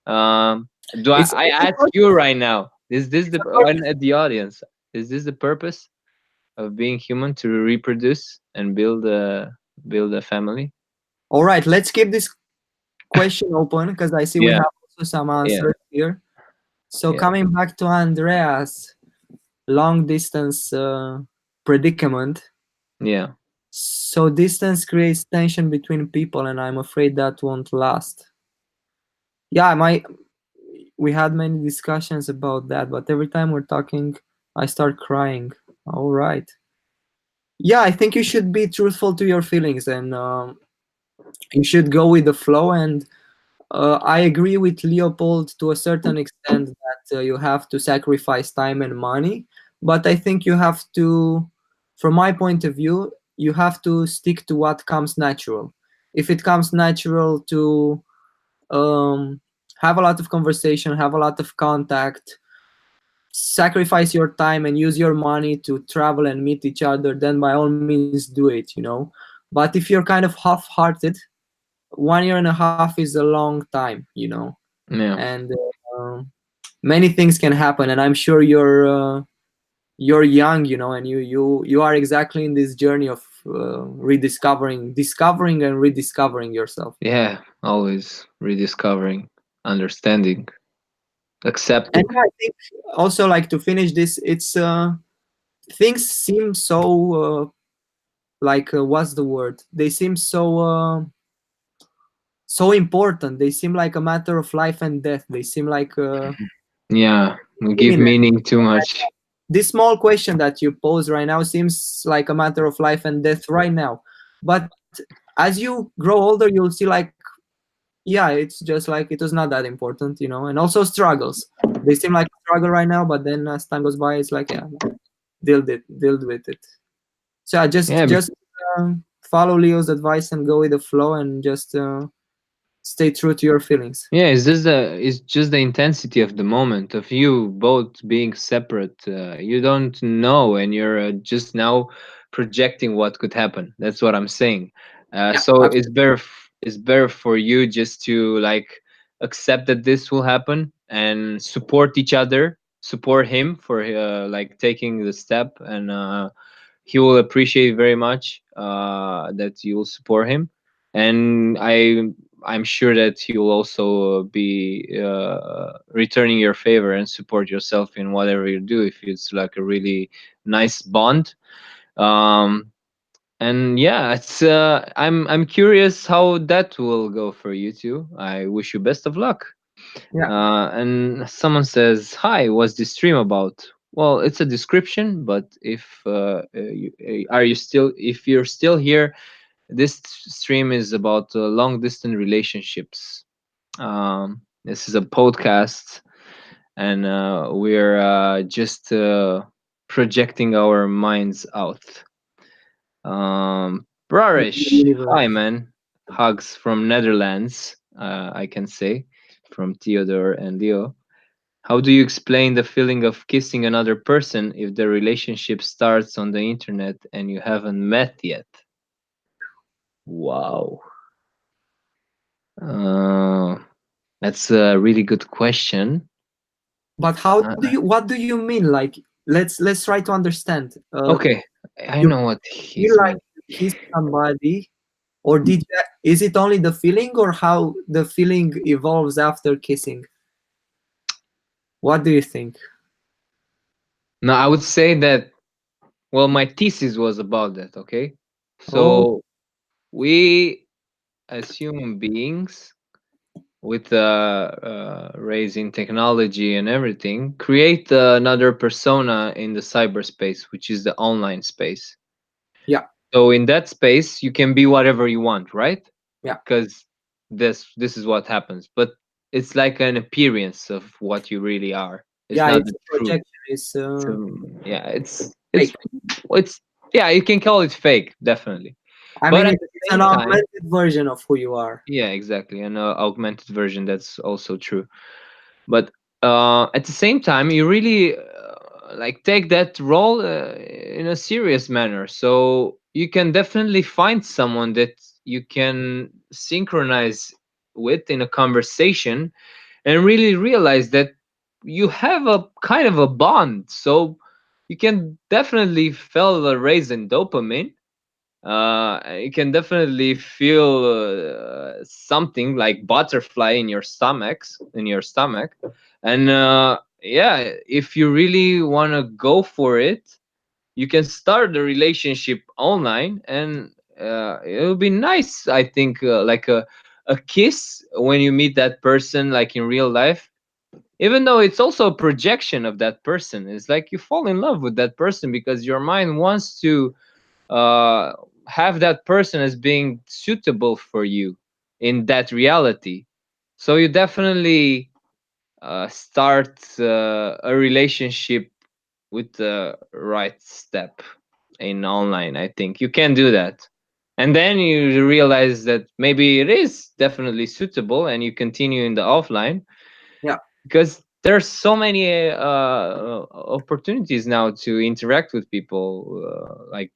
um do i, It's I it's a ask you question. right now, is this It's the a question. at the audience, is this the purpose of being human, to reproduce and build a family? All right, let's keep this question open because I see we Yeah, have also some yeah, answers here. So yeah, coming back to Andreas long distance predicament. yeah. So distance creates tension between people, and I'm afraid that won't last. Yeah, we had many discussions about that, but every time we're talking, I start crying. All right. Yeah, I think you should be truthful to your feelings, and you should go with the flow. And I agree with Leopold to a certain extent that you have to sacrifice time and money, but I think you have to, from my point of view, you have to stick to what comes natural. If it comes natural to um, have a lot of conversation, have a lot of contact, sacrifice your time and use your money to travel and meet each other, then by all means do it. But if you're kind of half-hearted, 1 year and a half is a long time. Yeah. And many things can happen, and I'm sure you're young, and you are exactly in this journey of discovering and rediscovering yourself. Yeah, always rediscovering, understanding, And accepting. I think also, like, to finish this, it's things seem so like what's the word, they seem so important, they seem like a matter of life and death, they seem like Yeah, we give imminent. meaning too much. This small question that you pose right now seems like a matter of life and death right now, but as you grow older you'll see, like, yeah, it's just like it was not that important. And also struggles, they seem like a struggle right now, but then as time goes by it's like, yeah, deal with it. So yeah, just Yeah, just follow Leo's advice and go with the flow, and just stay true to your feelings. yeah, it's just the intensity of the moment of you both being separate. You don't know, and you're just now projecting what could happen. That's what I'm saying. Yeah, So absolutely. it's better for you just to like accept that this will happen and support each other, support him for like taking the step, and he will appreciate very much that you will support him, and I'm sure that he will also be returning your favor and support yourself in whatever you do if it's like a really nice bond. um and yeah, it's I'm curious how that will go for you too. I wish you best of luck. Yeah, And someone says, "Hi, what's this stream about?" Well, it's a description, but are you still? If you're still here, this stream is about long distance relationships. This is a podcast, and we're just projecting our minds out. Brarish, hi universe. man, hugs from Netherlands. I can say from Theodore and Leo. How do you explain the feeling of kissing another person if the relationship starts on the internet and you haven't met yet? Wow. Uh, that's a really good question. But how do Uh, you? What do you mean? Like, let's try to understand. okay, I You know what feel he's like meant. you kissed somebody, or is it only the feeling, or how the feeling evolves after kissing? What do you think? No, I would say that, well, my thesis was about that, okay? Oh, So we, as human beings, with raising technology and everything, create another persona in the cyberspace, which is the online space. yeah, So in that space, you can be whatever you want, right? yeah, Because this is what happens. But it's like an appearance of what you really are. It's yeah. not It's the a truth. projection. It's Yeah, fake. it's yeah. You can call it fake, definitely. I But mean, at the it's an same time, augmented version of who you are. yeah, exactly, an augmented version. That's also true. But at the same time, you really like take that role in a serious manner. So you can definitely find someone that you can synchronize with in a conversation and really realize that you have a kind of a bond. So you can definitely feel a raise in dopamine. You can definitely feel something like butterfly in your stomach. And yeah, if you really want to go for it, you can start the relationship online, and it'll be nice, I think, like a kiss when you meet that person like in real life. Even though it's also a projection of that person, it's like you fall in love with that person because your mind wants to uh, have that person as being suitable for you in that reality. So you definitely start a relationship with the right step in online. I think you can do that. And then you realize that maybe it is definitely suitable and you continue in the offline Yeah. because there's so many opportunities now to interact with people, like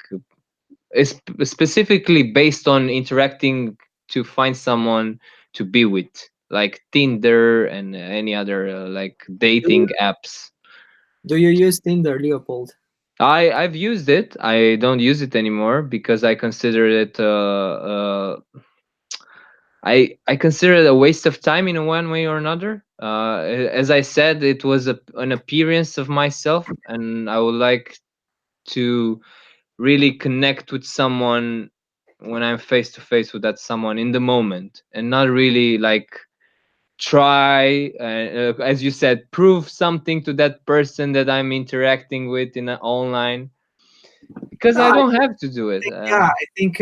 is specifically based on interacting to find someone to be with, like Tinder and any other like Do you, dating apps. do you use Tinder, Leopold? I've used it. I don't use it anymore because I consider it I consider it a waste of time in one way or another. As I said, it was an appearance of myself, and I would like to really connect with someone when I'm face to face with that someone in the moment, and not really like try, as you said, prove something to that person that I'm interacting with in online, because I I don't have to do it. think, yeah, I think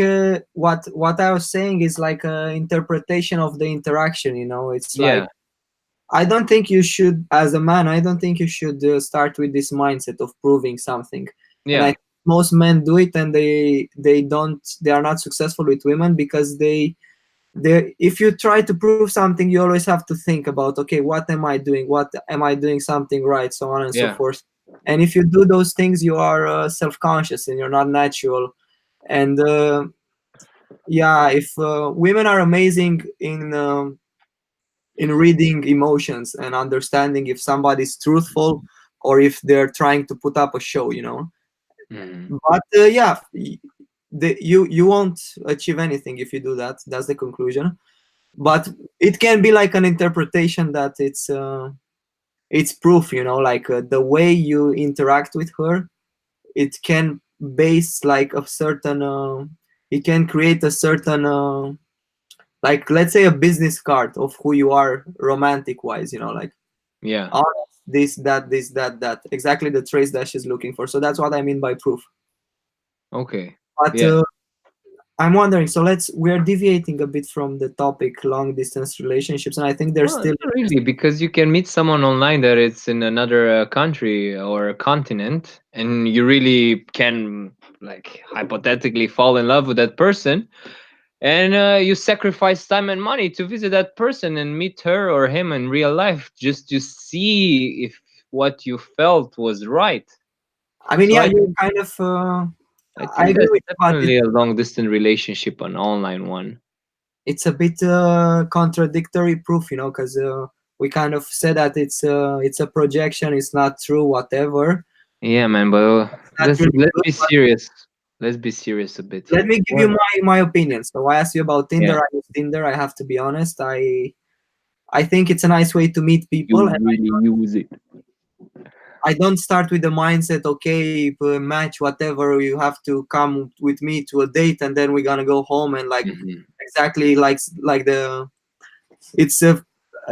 what I was saying is like a interpretation of the interaction. It's like Yeah, I don't think you should, as a man, I don't think you should start with this mindset of proving something. And I yeah, most men do it, and they are not successful with women because they if you try to prove something, you always have to think about, okay, what am I doing? What am I doing something right? So on and so yeah, forth. And if you do those things, you are self-conscious and you're not natural. And yeah, if women are amazing in reading emotions and understanding if somebody's truthful or if they're trying to put up a show. mhm, But yeah, you won't achieve anything if you do that. That's the conclusion. But it can be like an interpretation that it's proof. Like the way you interact with her, it can base like a certain it can create a certain like, let's say, a business card of who you are romantic wise. Like yeah. honest, this, that, exactly the traits that she's looking for. So that's what I mean by proof. Okay, But yeah. I'm wondering, so we're deviating a bit from the topic long distance relationships, and I think there's Well, still not really, because you can meet someone online that it's in another country or a continent, and you really can, like, hypothetically fall in love with that person, and you sacrifice time and money to visit that person and meet her or him in real life just to see if what you felt was right. I mean, So yeah, you're kind of I I think agree that's with you, but definitely a long distance relationship, an online one. it's a bit contradictory proof, because we kind of said that it's a projection, it's not true, whatever. Yeah, man, but It's not really let's good. be But serious. Let's be serious a bit let here. me give you What? my opinion. So I asked you about Yeah, Tinder. I use Tinder. I have to be honest. I think it's a nice way to meet people, you and really use it. I don't start with the mindset, okay, match whatever, you have to come with me to a date, and then we're gonna go home and like Hmm. exactly like the it's a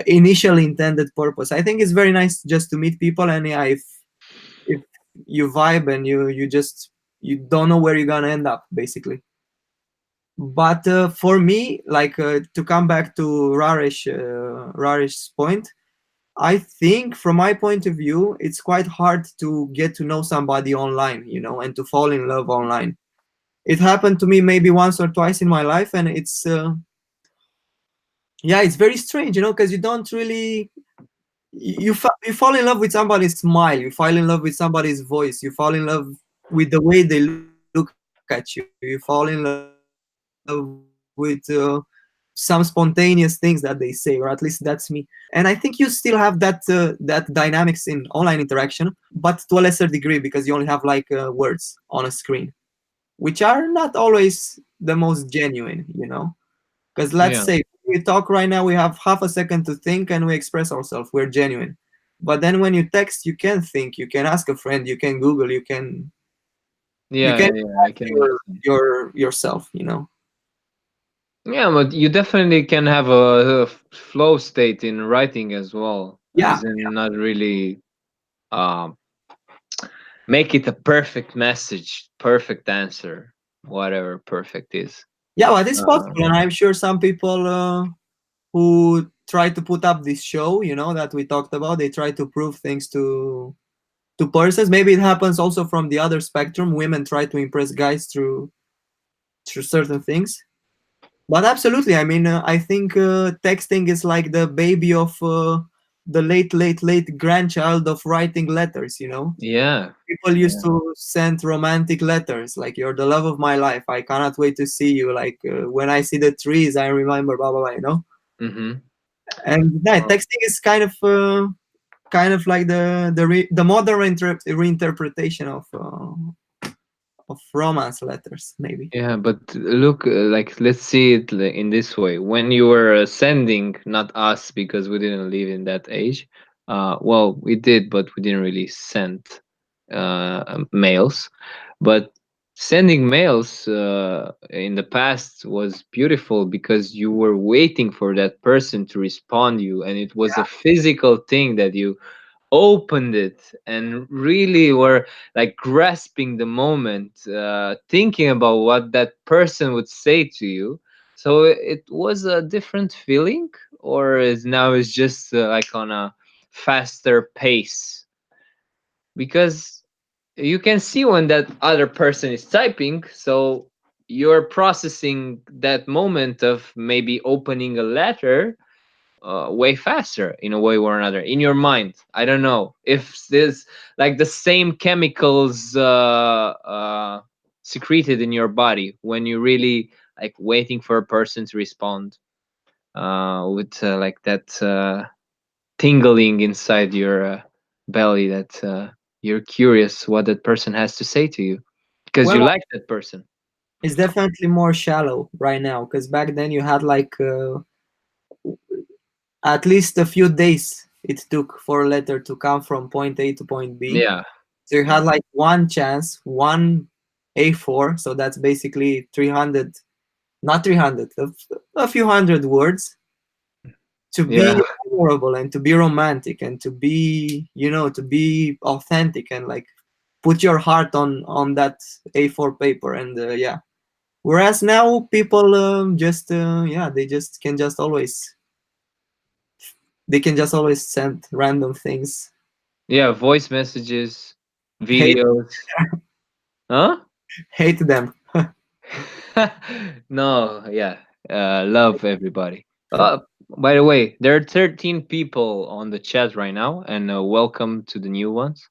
initially intended purpose. I think it's very nice just to meet people, and yeah, if you vibe and you just you don't know where you're gonna end up basically. But for me, like to come back to Rarish's point, I think from my point of view, it's quite hard to get to know somebody online, and to fall in love online. It happened to me maybe once or twice in my life, and it's yeah, it's very strange, because you don't really you fall in love with somebody's smile, you fall in love with somebody's voice, you fall in love with the way they look at you, you fall in love with some spontaneous things that they say, or at least that's me. And I think you still have that dynamics in online interaction, but to a lesser degree because you only have like words on a screen, which are not always the most genuine. Because let's say Yeah, we talk right now, we have half a second to think and we express ourselves. We're genuine. But then when you text, you can think, you can ask a friend, you can Google, you yeah, can yeah. I can understand. your yourself. Yeah, but you definitely can have a flow state in writing as well, Yeah, as in not really um make it a perfect message, perfect answer, whatever perfect is. yeah, but it's Uh, possible, and I'm sure some people who try to put up this show, that we talked about, they try to prove things to persons. Maybe it happens also from the other spectrum. Women try to impress guys through certain things. But absolutely, I mean, I think texting is like the baby of the late grandchild of writing letters. yeah, People used yeah. to send romantic letters like, "You're the love of my life. I cannot wait to see you." Like, when I see the trees, I remember blah blah blah. Mm-hmm. And yeah, texting is kind of like the modern reinterpretation of romance letters, maybe. Yeah, but look, like let's see it in this way. When you were sending, not us, because we didn't live in that age. Well, we did, but we didn't really send mails. But sending mails in the past was beautiful because you were waiting for that person to respond you, and it was a physical thing that you opened it and really were like grasping the moment, thinking about what that person would say to you. So it was a different feeling, or is now it's just like on a faster pace, because you can see when that other person is typing, so you're processing that moment of maybe opening a letter way faster in a way or another in your mind. I don't know if there's like the same chemicals secreted in your body when you really like waiting for a person to respond with like that tingling inside your belly that you're curious what that person has to say to you because you Well, like that person. it's definitely more shallow right now because back then you had like at least a few days it took for a letter to come from point A to point B. Yeah, So you yeah, had like one chance, one A4, so that's basically 300, not 300, a few hundred words to yeah. be memorable and to be romantic and to be authentic and like put your heart on that A4 paper. And yeah. Whereas now people just yeah, they can just always send random things. Yeah, voice messages, Hate videos. Huh? hate them. No, yeah. Love everybody. By the way, there are 13 people on the chat right now, and welcome to the new ones.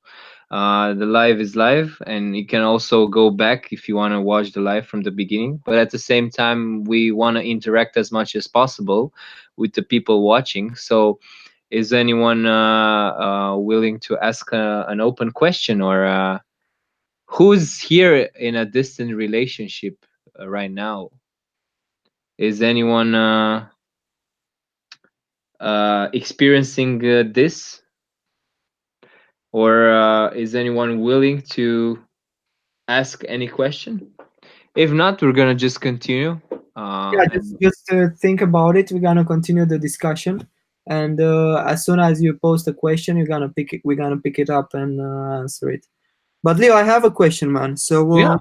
The live is live, and you can also go back if you want to watch the live from the beginning. But at the same time, we want to interact as much as possible with the people watching. So, is anyone willing to ask an open question, or who's here in a distant relationship right now? Is anyone experiencing this, or is anyone willing to ask any question? If not, we're gonna just continue. Yeah, just And just think about it. We're gonna continue the discussion, and as soon as you post a question, you're gonna pick it. We're gonna pick it up and answer it. But Leo, I have a question, man. So yeah,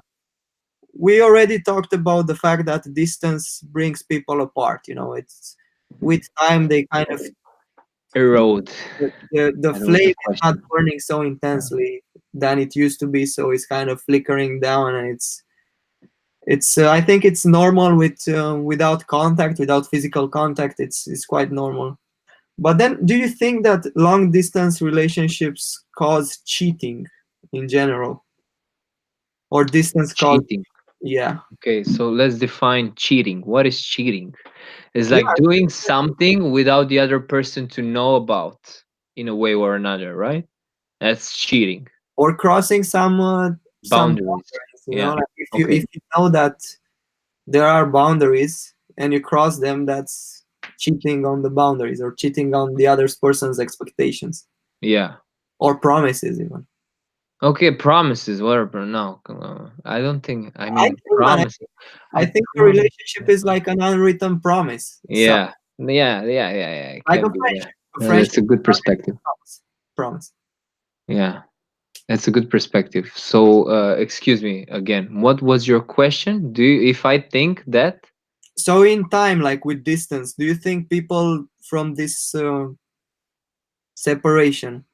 we already talked about the fact that distance brings people apart. It's with time they kind of erode. the That was flame the is not question. burning so Yeah. intensely than it used to be. So it's kind of flickering down, and it's I think it's normal without contact, without physical contact. It's quite normal. But then, do you think that long distance relationships cause cheating in general, or distance cause? Cheating. Yeah, Okay, so let's define cheating. What is cheating? It's yeah, like doing something without the other person to know about in a way or another, right? That's cheating. or crossing some Boundaries. boundaries. Yeah. Like if you Okay. if you know that there are boundaries and you cross them, that's cheating on the boundaries or cheating on the other person's expectations Yeah. or promises even. Okay, promises, whatever. No, come on. I don't think. I I mean, think, man, promises. I I think a promise. relationship is like an unwritten promise. So Yeah, yeah, yeah, yeah, yeah. It like a can be. Yeah, friendship. A that's friendship a good is perspective. unwritten promise. Promise. Yeah, that's a good perspective. So, excuse me again. What was your question? Do you, if I think that? So in time, like with distance, do you think people from this separation,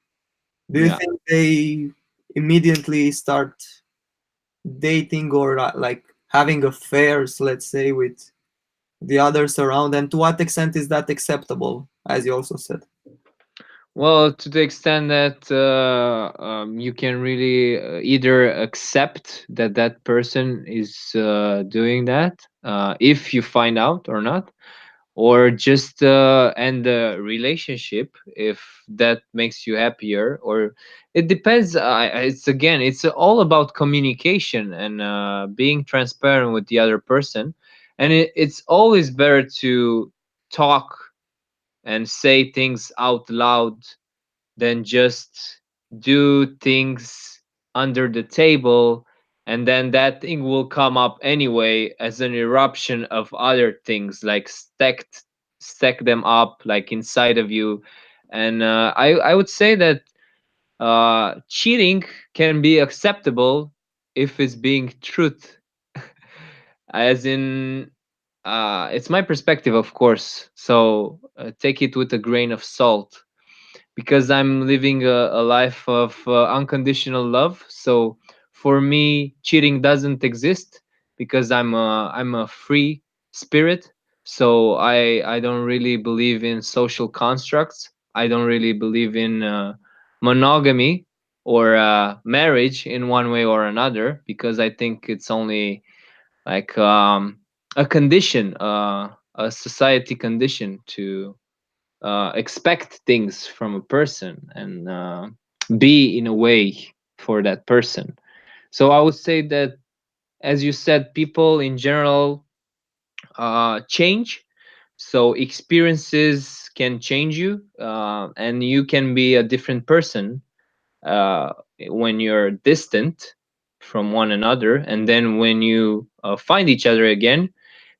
do you Yeah. think they immediately start dating or like having affairs, let's say, with the others around? And to what extent is that acceptable, as you also said? Well, to the extent that you can really either accept that that person is doing that, if you find out or not, or just end the relationship if that makes you happier. Or it depends. It's again, it's all about communication and being transparent with the other person. And it's always better to talk and say things out loud than just do things under the table, and then that thing will come up anyway as an eruption of other things, like stack them up like inside of you. And I would say that cheating can be acceptable if it's being truth. As in, it's my perspective, of course, so take it with a grain of salt, because I'm living a life of unconditional love. So for me, cheating doesn't exist because I'm a free spirit. So I don't really believe in social constructs. I don't really believe in monogamy or marriage in one way or another, because I think it's only like a condition, a society condition to expect things from a person and be in a way for that person. So I would say that, as you said, people in general change. So experiences can change you, and you can be a different person uh, when you're distant from one another. And then when you find each other again,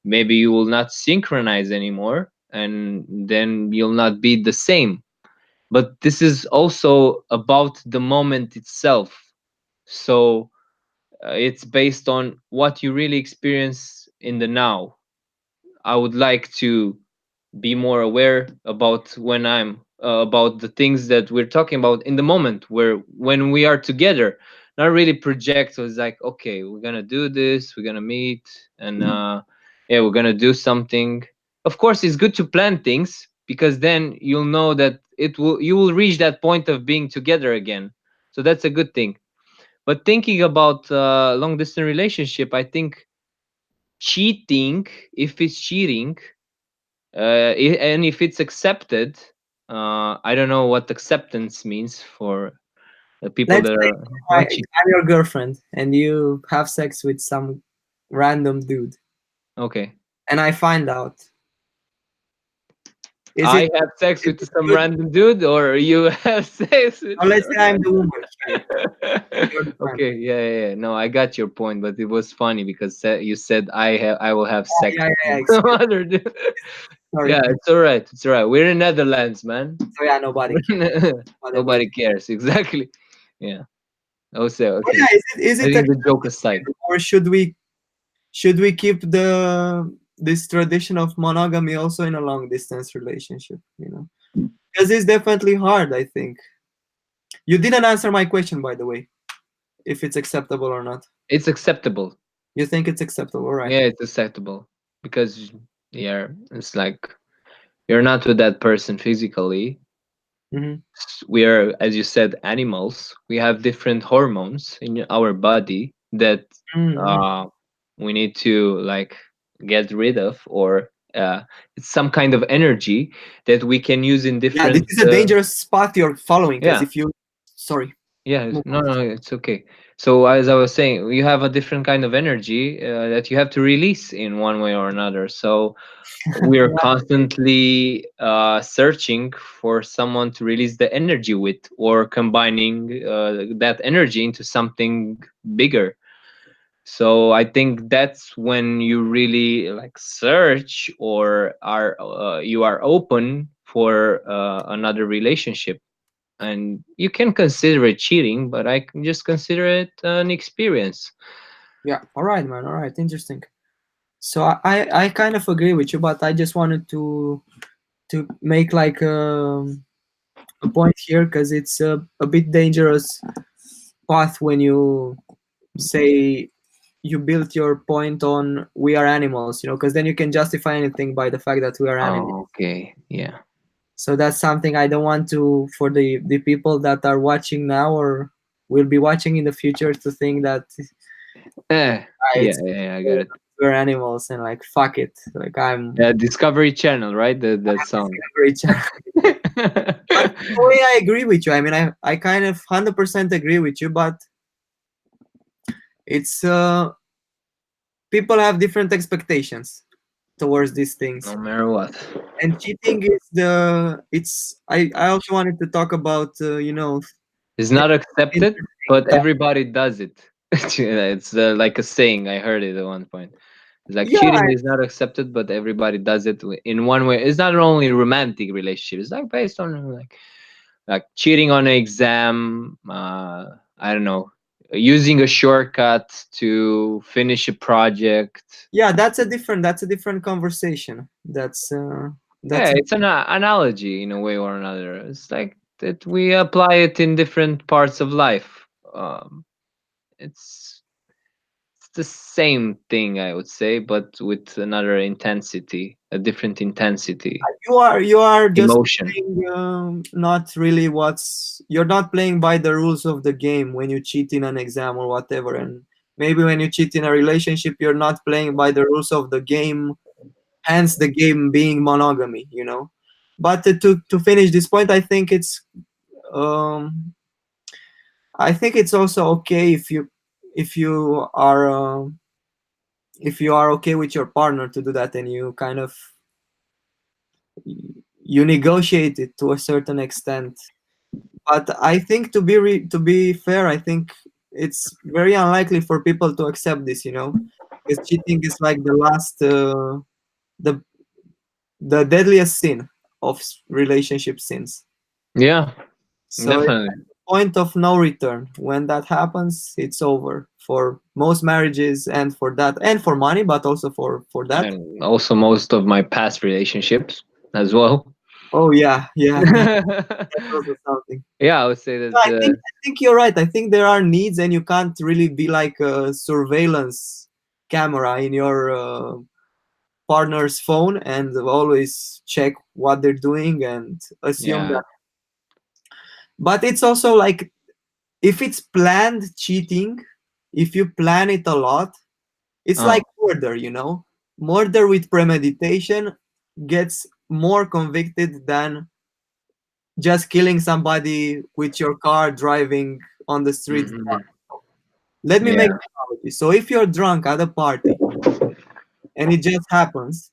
maybe you will not synchronize anymore, and then you'll not be the same. But this is also about the moment itself. So it's based on what you really experience in the now. I would like to be more aware about when I'm about the things that we're talking about in the moment, where when we are together, not really project. So it's like, okay, we're gonna do this, we're gonna meet, and yeah, we're gonna do something. Of course, it's good to plan things, because then you'll know that you will reach that point of being together again. So that's a good thing. But thinking about long distance relationship, I think cheating, if it's cheating, and if it's accepted, I don't know what acceptance means for the people Let's that say are not cheating. I'm your girlfriend and you have sex with some random dude, Okay. and I find out. Is it I have sex is with it some good? random dude, or you have sex with Now let's some say I'm the woman here. You're the man. Okay, yeah, yeah, yeah. No, I got your point, but it was funny because you said I will have Oh, sex yeah, yeah, yeah. with some Excuse. other dude. Sorry. Yeah, it's all right. It's all right. We're in Netherlands, man. So yeah, nobody cares. But anyway. Nobody cares. Exactly. Yeah. I would say Oh yeah, okay. is it Letting the joke aside. acceptable, or should we keep this tradition of monogamy also in a long distance relationship? You know, because it's definitely hard. I think you didn't answer my question, by the way, if it's acceptable or not. It's acceptable. You think it's acceptable, all right? Yeah, it's acceptable because yeah, it's like you're not with that person physically. Mm-hmm. We are, as you said, animals. We have different hormones in our body that Mm-hmm. uh, we need to like get rid of, or it's some kind of energy that we can use in Yeah, this different. is a dangerous path you're following, because Yeah, if you, sorry, yeah. move No, on. no, it's okay. So as I was saying, you have a different kind of energy that you have to release in one way or another. So we are Yeah, constantly searching for someone to release the energy with, or combining that energy into something bigger. So I think that's when you really like search, or are you are open for another relationship, and you can consider it cheating, but I can just consider it an experience. yeah. All right, man. All right, interesting. So I kind of agree with you, but I just wanted to make like a point here, because it's a bit dangerous path when you say you built your point on we are animals, you know, because then you can justify anything by the fact that we are animals. Oh, okay, yeah. So that's something I don't want to, for the people that are watching now or will be watching in the future, to think that Yeah, it's yeah, yeah, I got it. we're animals and like fuck it, like I'm Yeah, Discovery Channel, right? That song. rich. But in a way, I agree with you. I mean, I kind of 100% agree with you, but it's people have different expectations towards these No things. matter what. And cheating is the it's I also wanted to talk about you know, It's not things accepted, but that, everybody does it. It's like a saying. I heard it at one point. It's like yeah, cheating is not accepted, but everybody does it in one way. It's not only romantic relationship. It's like based on like cheating on an exam. I don't know, using a shortcut to finish a project. yeah, that's a different conversation. That's Yeah, it's an analogy in a way or another. It's like that we apply it in different parts of life. It's it's the same thing, I would say, but with another intensity, a different intensity, you are just emotion. playing, not really what's you're not playing by the rules of the game when you cheat in an exam or whatever. And maybe when you cheat in a relationship, you're not playing by the rules of the game, hence the game being monogamy, you know. But to finish this point, um I think it's also okay if you are if you are okay with your partner to do that, and you kind of you negotiate it to a certain extent. But I think to be fair, I think it's very unlikely for people to accept this, you know, because cheating is like the last the the deadliest sin of relationship sins. Yeah, So it's definitely. a point of no return. When that happens, it's over for most marriages, and for that, and for money, but also for that. And also most of my past relationships as well. Oh yeah, yeah, Yeah, that's also something. I would say No, that. I think you're right. I think there are needs, and you can't really be like a surveillance camera in your partner's phone and always check what they're doing and assume Yeah. that. But it's also like, if it's planned cheating, if you plan it a lot, it's like Oh. murder, you know? Murder with premeditation gets more convicted than just killing somebody with your car driving on the street. Hmm. Let me make Yeah. an analogy. So if you're drunk at a party and it just happens,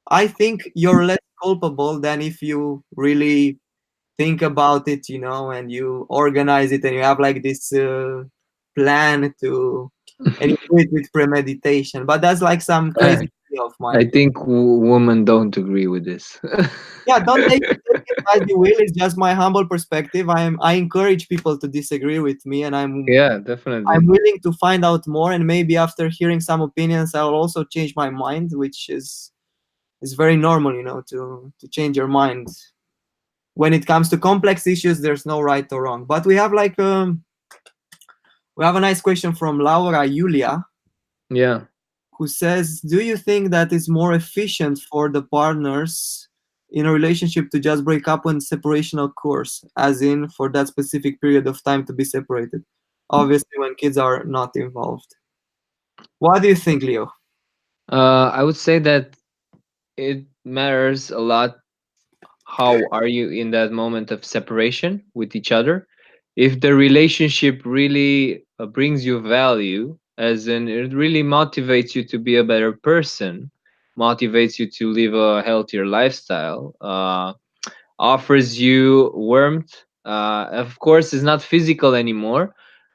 I think you're less culpable than if you really think about it, and you organize it and you have like this plan to, and you do it with premeditation. But that's like some I, crazy idea of I mine. think women don't agree with this. Yeah, don't take it as you will. It's just my humble perspective. I encourage people to disagree with me, and Yeah, I'm definitely. willing to find out more. And maybe after hearing some opinions, I'll also change my mind, which is very normal, to change your mind. When it comes to complex issues, there's no right or wrong. But we have a nice question from Laura Julia, Yeah. who says, "Do you think that it's more efficient for the partners in a relationship to just break up when separation occurs, as in for that specific period of time to be separated? Obviously, when kids are not involved." What do you think, Leo? I would say that it matters a lot how are you in that moment of separation with each other. If the relationship really brings you value, as in it really motivates you to be a better person, motivates you to live a healthier lifestyle, offers you warmth. Of course, it's not physical anymore,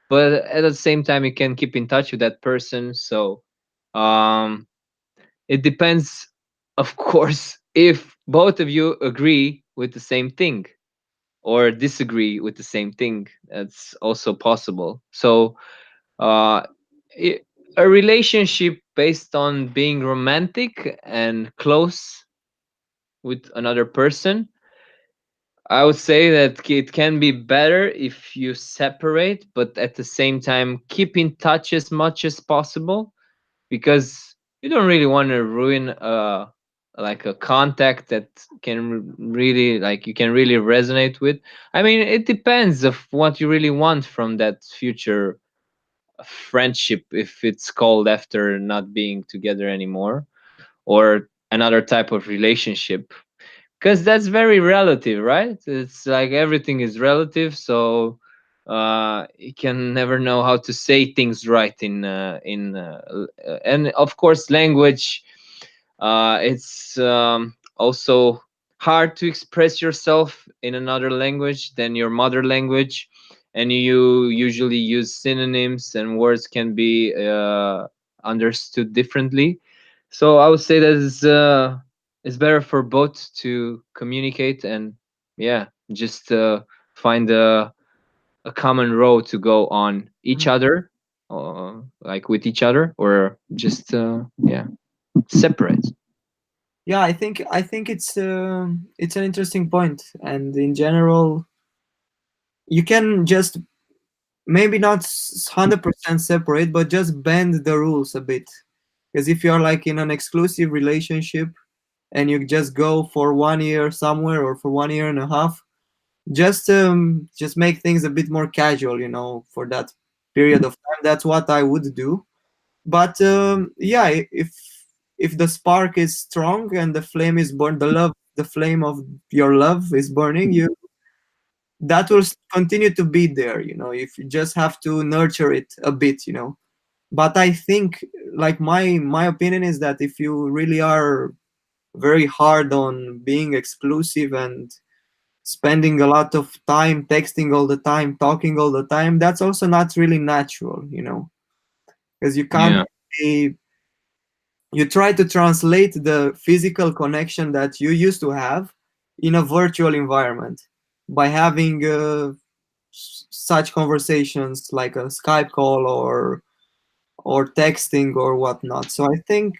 but at the same time, you can keep in touch with that person. So um, it depends, of course, if both of you agree with the same thing or disagree with the same thing. That's also possible. So uh, I a relationship based on being romantic and close with another person, I would say that it can be better if you separate, but at the same time keep in touch as much as possible, because you don't really want to ruin like a contact that really like you can really resonate with. I mean, it depends of what you really want from that future friendship, if it's called after not being together anymore, or another type of relationship, because that's very relative, right? It's like everything is relative. So you can never know how to say things right and of course language, it's also hard to express yourself in another language than your mother language, and you usually use synonyms and words can be understood differently. So I would say that it's better for both to communicate and yeah, just find a common road to go on each other, like with each other, or just yeah, separate. Yeah, I think it's an interesting point, and in general, you can just maybe not 100% separate, but just bend the rules a bit. Because if you're like in an exclusive relationship and you just go for 1 year somewhere or for 1 year and a half, just make things a bit more casual, for that period of time. That's what I would do. But yeah, if the spark is strong and the flame is burn, the flame of your love is burning, you that will continue to be there. If you just have to nurture it a bit. But I think, like, my opinion is that if you really are very hard on being exclusive and spending a lot of time texting all the time, talking all the time, that's also not really natural, because you can't Yeah, be, you try to translate the physical connection that you used to have in a virtual environment by having such conversations like a Skype call or texting or whatnot. So I think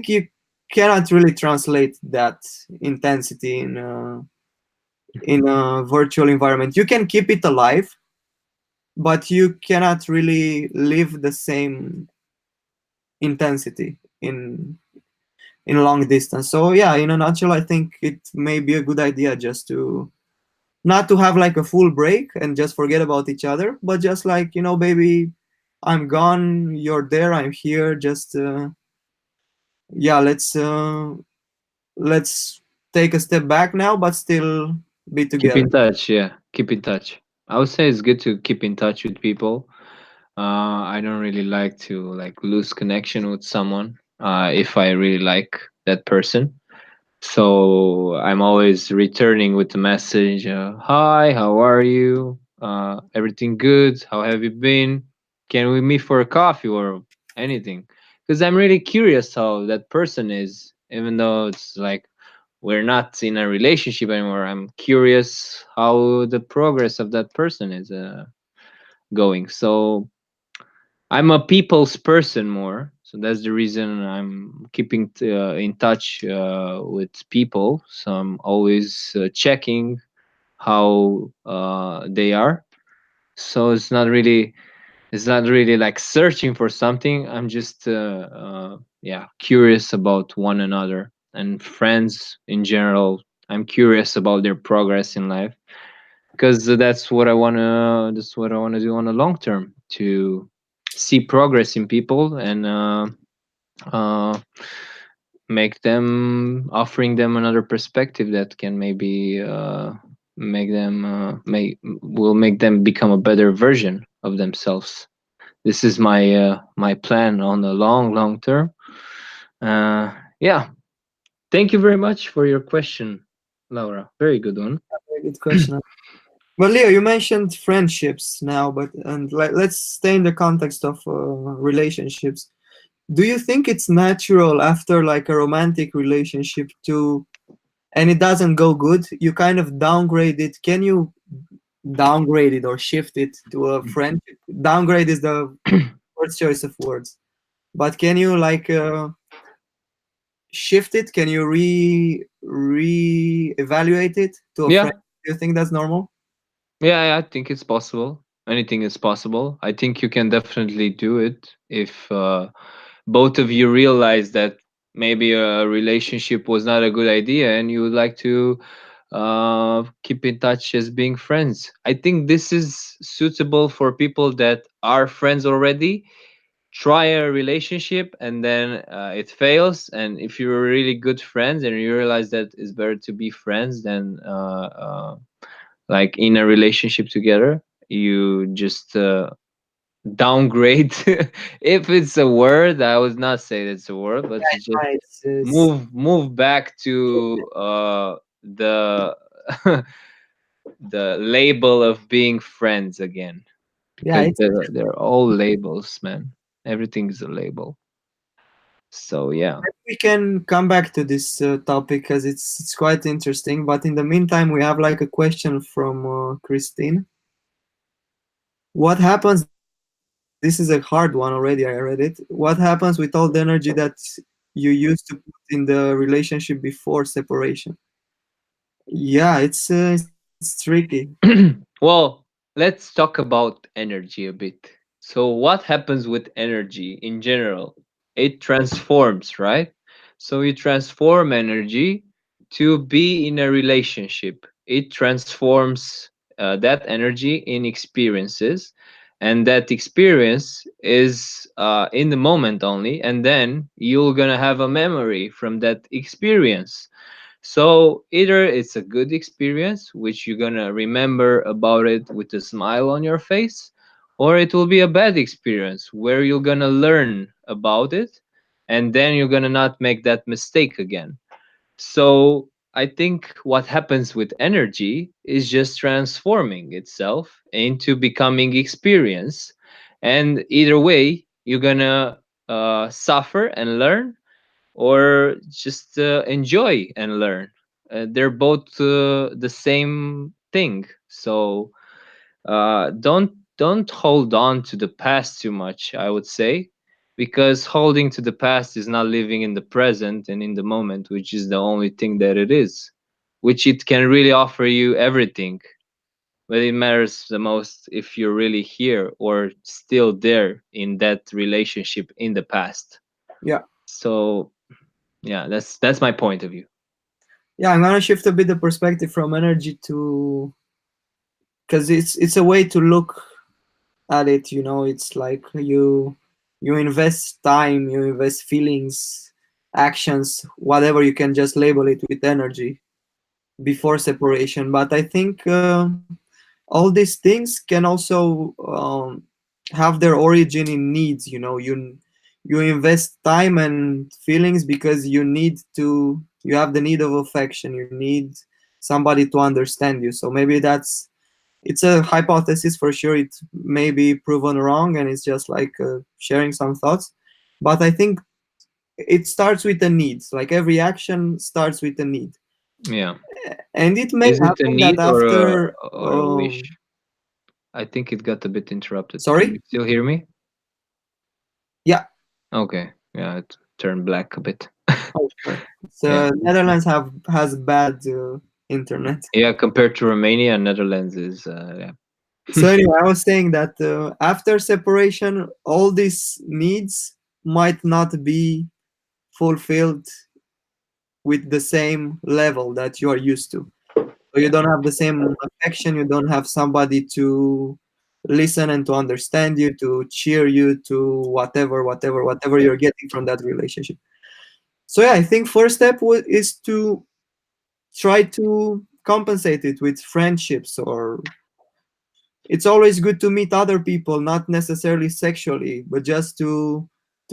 you cannot really translate that intensity in a virtual environment. You can keep it alive, but you cannot really live the same intensity in long distance. So yeah, in a nutshell, I think it may be a good idea just to not to have like a full break and just forget about each other, but just like, baby, I'm gone, you're there, I'm here. Just yeah, let's take a step back now, but still be keep together. in touch. Yeah, keep in touch. I would say it's good to keep in touch with people. I don't really like to like lose connection with someone if I really like that person. So I'm always returning with the message, hi, how are you? Everything good? How have you been? Can we meet for a coffee or anything? Because I'm really curious how that person is, even though it's like we're not in a relationship anymore. I'm curious how the progress of that person is going. So I'm a people's person more, so that's the reason I'm keeping in touch with people. So I'm always checking how they are. So it's not really like searching for something. I'm just yeah, curious about one another and friends in general. I'm curious about their progress in life because that's what I want to do on a long term, to see progress in people and uh, make them offering them another perspective that can maybe make them will make them become a better version of themselves. This is my plan on the long term. Yeah, thank you very much for your question, Laura. Very good one. Very good question. Well, Leo, you mentioned friendships now, but and let's stay in the context of relationships. Do you think it's natural after like a romantic relationship to, and it doesn't go good, you kind of downgrade it? Can you downgrade it or shift it to a friendship? Downgrade is the first choice of words, but can you like shift it? Can you re-evaluate it to a friend? Yeah, Do you think that's normal? yeah, I think it's possible. Anything is possible. I think you can definitely do it if both of you realize that maybe a relationship was not a good idea and you would like to keep in touch as being friends. I think this is suitable for people that are friends already, try a relationship and then it fails. And if you're really good friends and you realize that it's better to be friends than like in a relationship together, you just downgrade. If it's a word, I would not say it's a word, but you just Right. It's, move back to the the label of being friends again, yeah, because it's they're all labels, man. Everything is a label. So yeah. we can come back to this topic because it's quite interesting. But in the meantime, we have like a question from Christine. What happens? This is a hard one already. I read it. What happens with all the energy that you used to put in the relationship before separation? Yeah, it's tricky. Well, let's talk about energy a bit. So, what happens with energy in general? It transforms, right? So, you transform energy to be in a relationship. It transforms that energy in experiences, and that experience is in the moment only, and then you're gonna have a memory from that experience. So either it's a good experience, which you're gonna remember about it with a smile on your face, or it will be a bad experience where you're gonna learn about it and then you're gonna not make that mistake again. So I think what happens with energy is just transforming itself into becoming experience. And either way, you're gonna suffer and learn, or just enjoy and learn. They're both the same thing. So don't hold on to the past too much, I would say, because holding to the past is not living in the present and in the moment, which is the only thing that it is, which it can really offer you everything. But it matters the most if you're really here or still there in that relationship in the past. Yeah, So yeah, that's my point of view. yeah. I'm gonna shift a bit the perspective from energy to, because it's a way to look at it. You know, it's like you invest time, you invest feelings, actions, whatever. You can just label it with energy before separation. But I think all these things can also have their origin in needs. You know, you invest time and feelings because you need to You have the need of affection. You need somebody to understand you. So maybe it's a hypothesis for sure. It may be proven wrong, and it's just like sharing some thoughts. But I think it starts with a need. Like every action starts with a need, Yeah. and it may Is it a happen that need after or a wish? I think it got a bit interrupted. Can you sorry, still hear me? yeah. Okay. Yeah, it turned black a bit. Oh, sure. Yeah. So Netherlands has bad internet. Yeah, compared to Romania, Netherlands is yeah. So anyway, I was saying that after separation, all these needs might not be fulfilled with the same level that you are used to. So you Yeah. don't have the same affection. You don't have somebody to listen and to understand you, to cheer you, to whatever you're getting from that relationship. So yeah, I think first step is to try to compensate it with friendships, or it's always good to meet other people, not necessarily sexually, but just to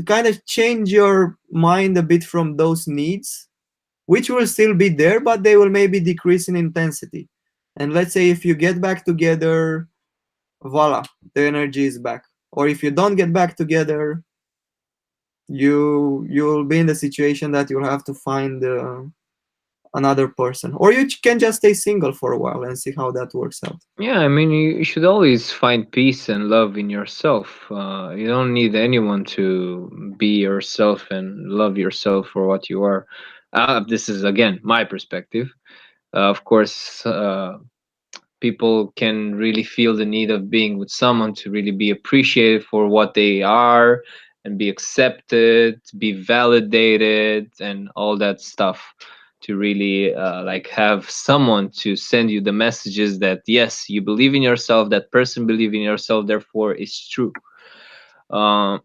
kind of change your mind a bit from those needs, which will still be there, but they will maybe decrease in intensity. And let's say if you get back together, voila, the energy is back. Or if you don't get back together, you'll be in the situation that you'll have to find another person, or you can just stay single for a while and see how that works out. Yeah, I mean, you should always find peace and love in yourself. You don't need anyone to be yourself and love yourself for what you are. This is, again, my perspective. Of course, people can really feel the need of being with someone to really be appreciated for what they are and be accepted, be validated, and all that stuff, to really like have someone to send you the messages that yes, you believe in yourself, that person believe in yourself, therefore it's true. uh,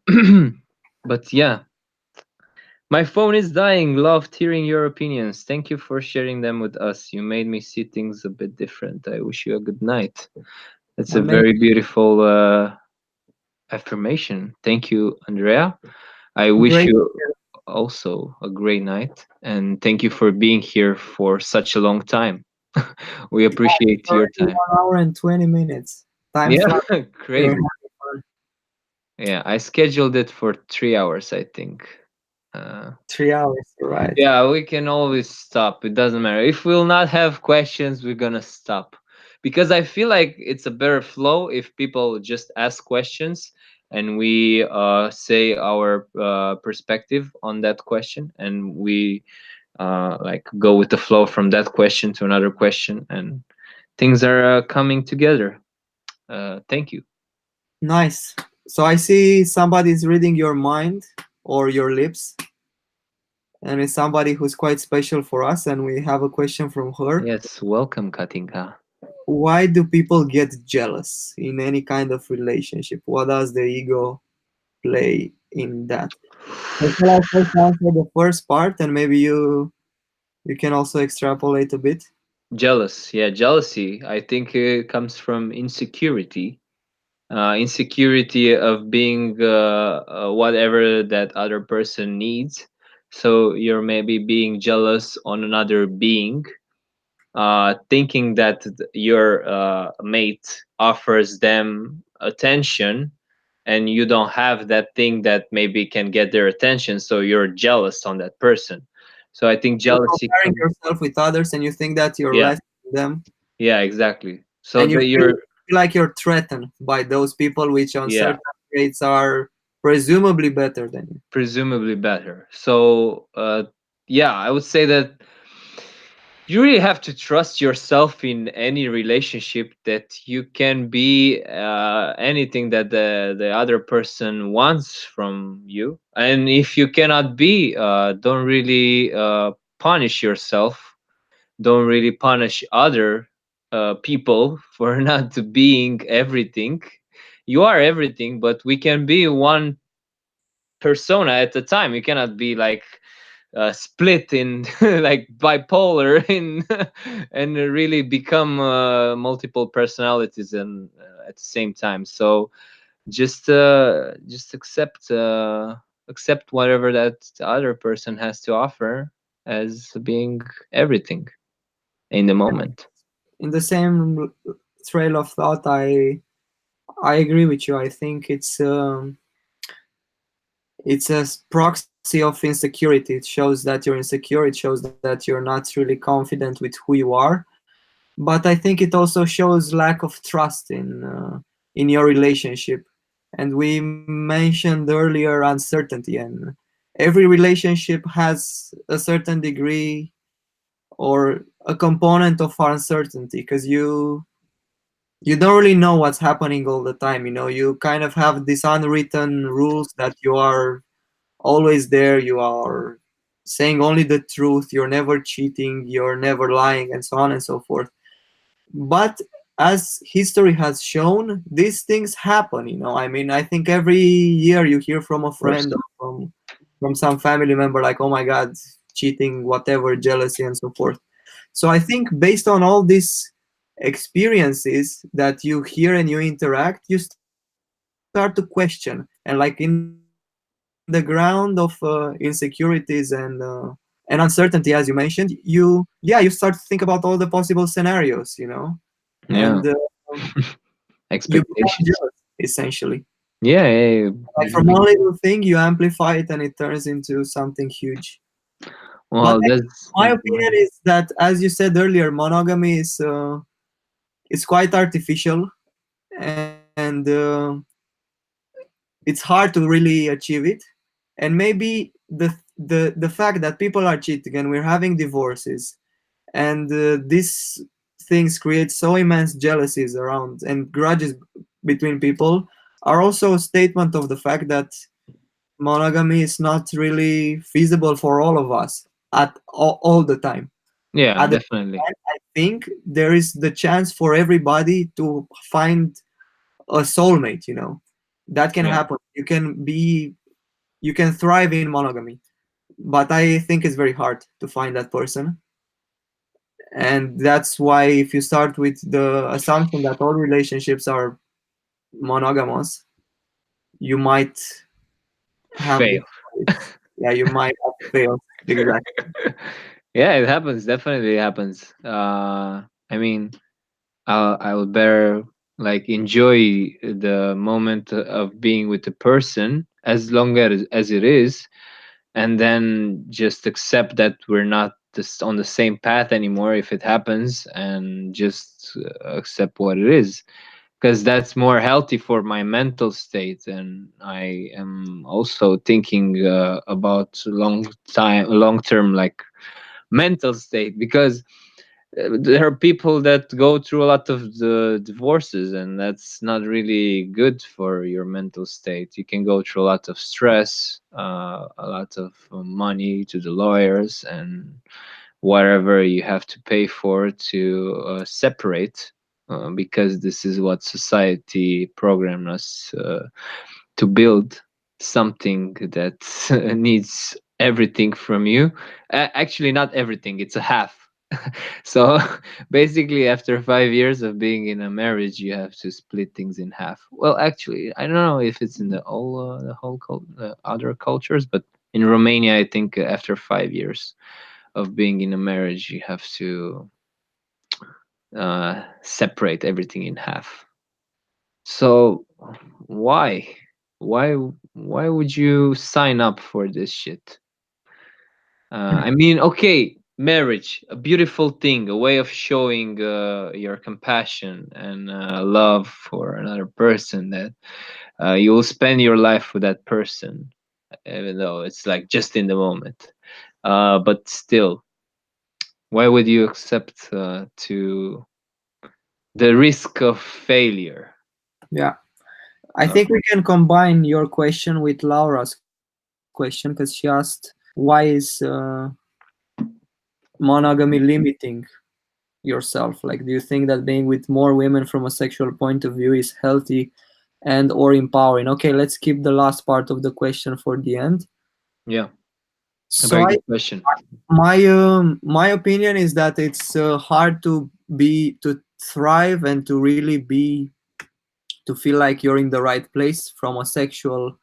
but yeah, my phone is dying. Loved hearing your opinions. Thank you for sharing them with us. You made me see things a bit different. I wish you a good night. That's a Amazing. very beautiful affirmation. Thank you, Andrea. I wish Great. you also a great night. And thank you for being here for such a long time. We appreciate your Already time. 1 hour and 20 minutes. Time Yeah, flies. We're crazy. having fun. Yeah, I scheduled it for 3 hours, I think. Uh, 3 hours, right? Yeah, we can always stop. It doesn't matter. If we'll not have questions, we're gonna stop. Because I feel like it's a better flow if people just ask questions and we say our perspective on that question, and we like go with the flow from that question to another question, and things are coming together. Thank you. Nice. So I see somebody's reading your mind or your lips, and it's somebody who's quite special for us. And we have a question from her. Yes, welcome, Katinka. Why do people get jealous in any kind of relationship? What does the ego play in that? So shall I first answer the first part, and maybe you can also extrapolate a bit? Jealous, yeah, jealousy. I think it comes from insecurity, insecurity of being whatever that other person needs. So you're maybe being jealous on another being, thinking that your mate offers them attention and you don't have that thing that maybe can get their attention. So you're jealous on that person. So I think You're jealousy comparing comes. yourself with others, and you think that you're Yeah, less than them, yeah, exactly. So and you that feel you're, like you're threatened by those people, which on yeah, certain traits are presumably better than you. presumably better. So yeah, I would say that you really have to trust yourself in any relationship, that you can be anything that the other person wants from you. And if you cannot be, don't really punish yourself, don't really punish other people for not being everything. You are everything, but we can be one persona at a time. You cannot be like split in like bipolar in and really become multiple personalities and at the same time. So just accept whatever that the other person has to offer, as being everything in the moment. In the same trail of thought, I agree with you. I think it's a proxy of insecurity. It shows that you're insecure. It shows that you're not really confident with who you are. But I think it also shows lack of trust in your relationship. And we mentioned earlier uncertainty, and every relationship has a certain degree or a component of uncertainty, because you don't really know what's happening all the time. You kind of have these unwritten rules that you are always there, you are saying only the truth, you're never cheating, you're never lying, and so on and so forth. But as history has shown, these things happen. I mean, I think every year you hear from a Of course. friend or from some family member, like, oh my god, cheating, whatever, jealousy, and so forth. So I think based on all these experiences that you hear and you interact, you start to question. And like in the ground of insecurities and uncertainty, as you mentioned, you start to think about all the possible scenarios. And Yeah. you become Expectations. jealous, essentially. Yeah, yeah, Like it from one makes sense. little thing, you amplify it and it turns into something huge. But Well, that's my opinion is that, as you said earlier, monogamy is quite artificial, and it's hard to really achieve it. And maybe the fact that people are cheating and we're having divorces, and these things create so immense jealousies around and grudges between people, are also a statement of the fact that monogamy is not really feasible for all of us at all the time. yeah, At the definitely. time, I think there is the chance for everybody to find a soulmate. That can Yeah. happen. You can thrive in monogamy, but I think it's very hard to find that person. And that's why, if you start with the assumption that all relationships are monogamous, you might have Fail. this. Yeah, you might have failed. Exactly. Yeah, it happens. Definitely happens. I mean, I will better like enjoy the moment of being with the person as long as it is, and then just accept that we're not just on the same path anymore if it happens, and just accept what it is, because that's more healthy for my mental state. And I am also thinking about long term, like mental state, because there are people that go through a lot of the divorces, and that's not really good for your mental state. You can go through a lot of stress, a lot of money to the lawyers, and whatever you have to pay for to separate, because this is what society programmed us to build, something that needs everything from you. Actually, not everything, it's a half. So basically, after 5 years of being in a marriage, you have to split things in half. Well, actually, I don't know if it's in the other cultures, but in Romania, I think after 5 years of being in a marriage, you have to separate everything in half. So why? Why why would you sign up for this shit? I mean, okay, marriage, a beautiful thing, a way of showing your compassion and love for another person, that you will spend your life with that person, even though it's like just in the moment. But still, why would you accept to the risk of failure? Yeah. I Uh, think we can combine your question with Laura's question, because she asked, why is monogamy limiting yourself? Like, do you think that being with more women from a sexual point of view is healthy and or empowering? Okay, let's keep the last part of the question for the end. yeah, a So very good question. my opinion is that it's hard to thrive and to really be to feel like you're in the right place from a sexual,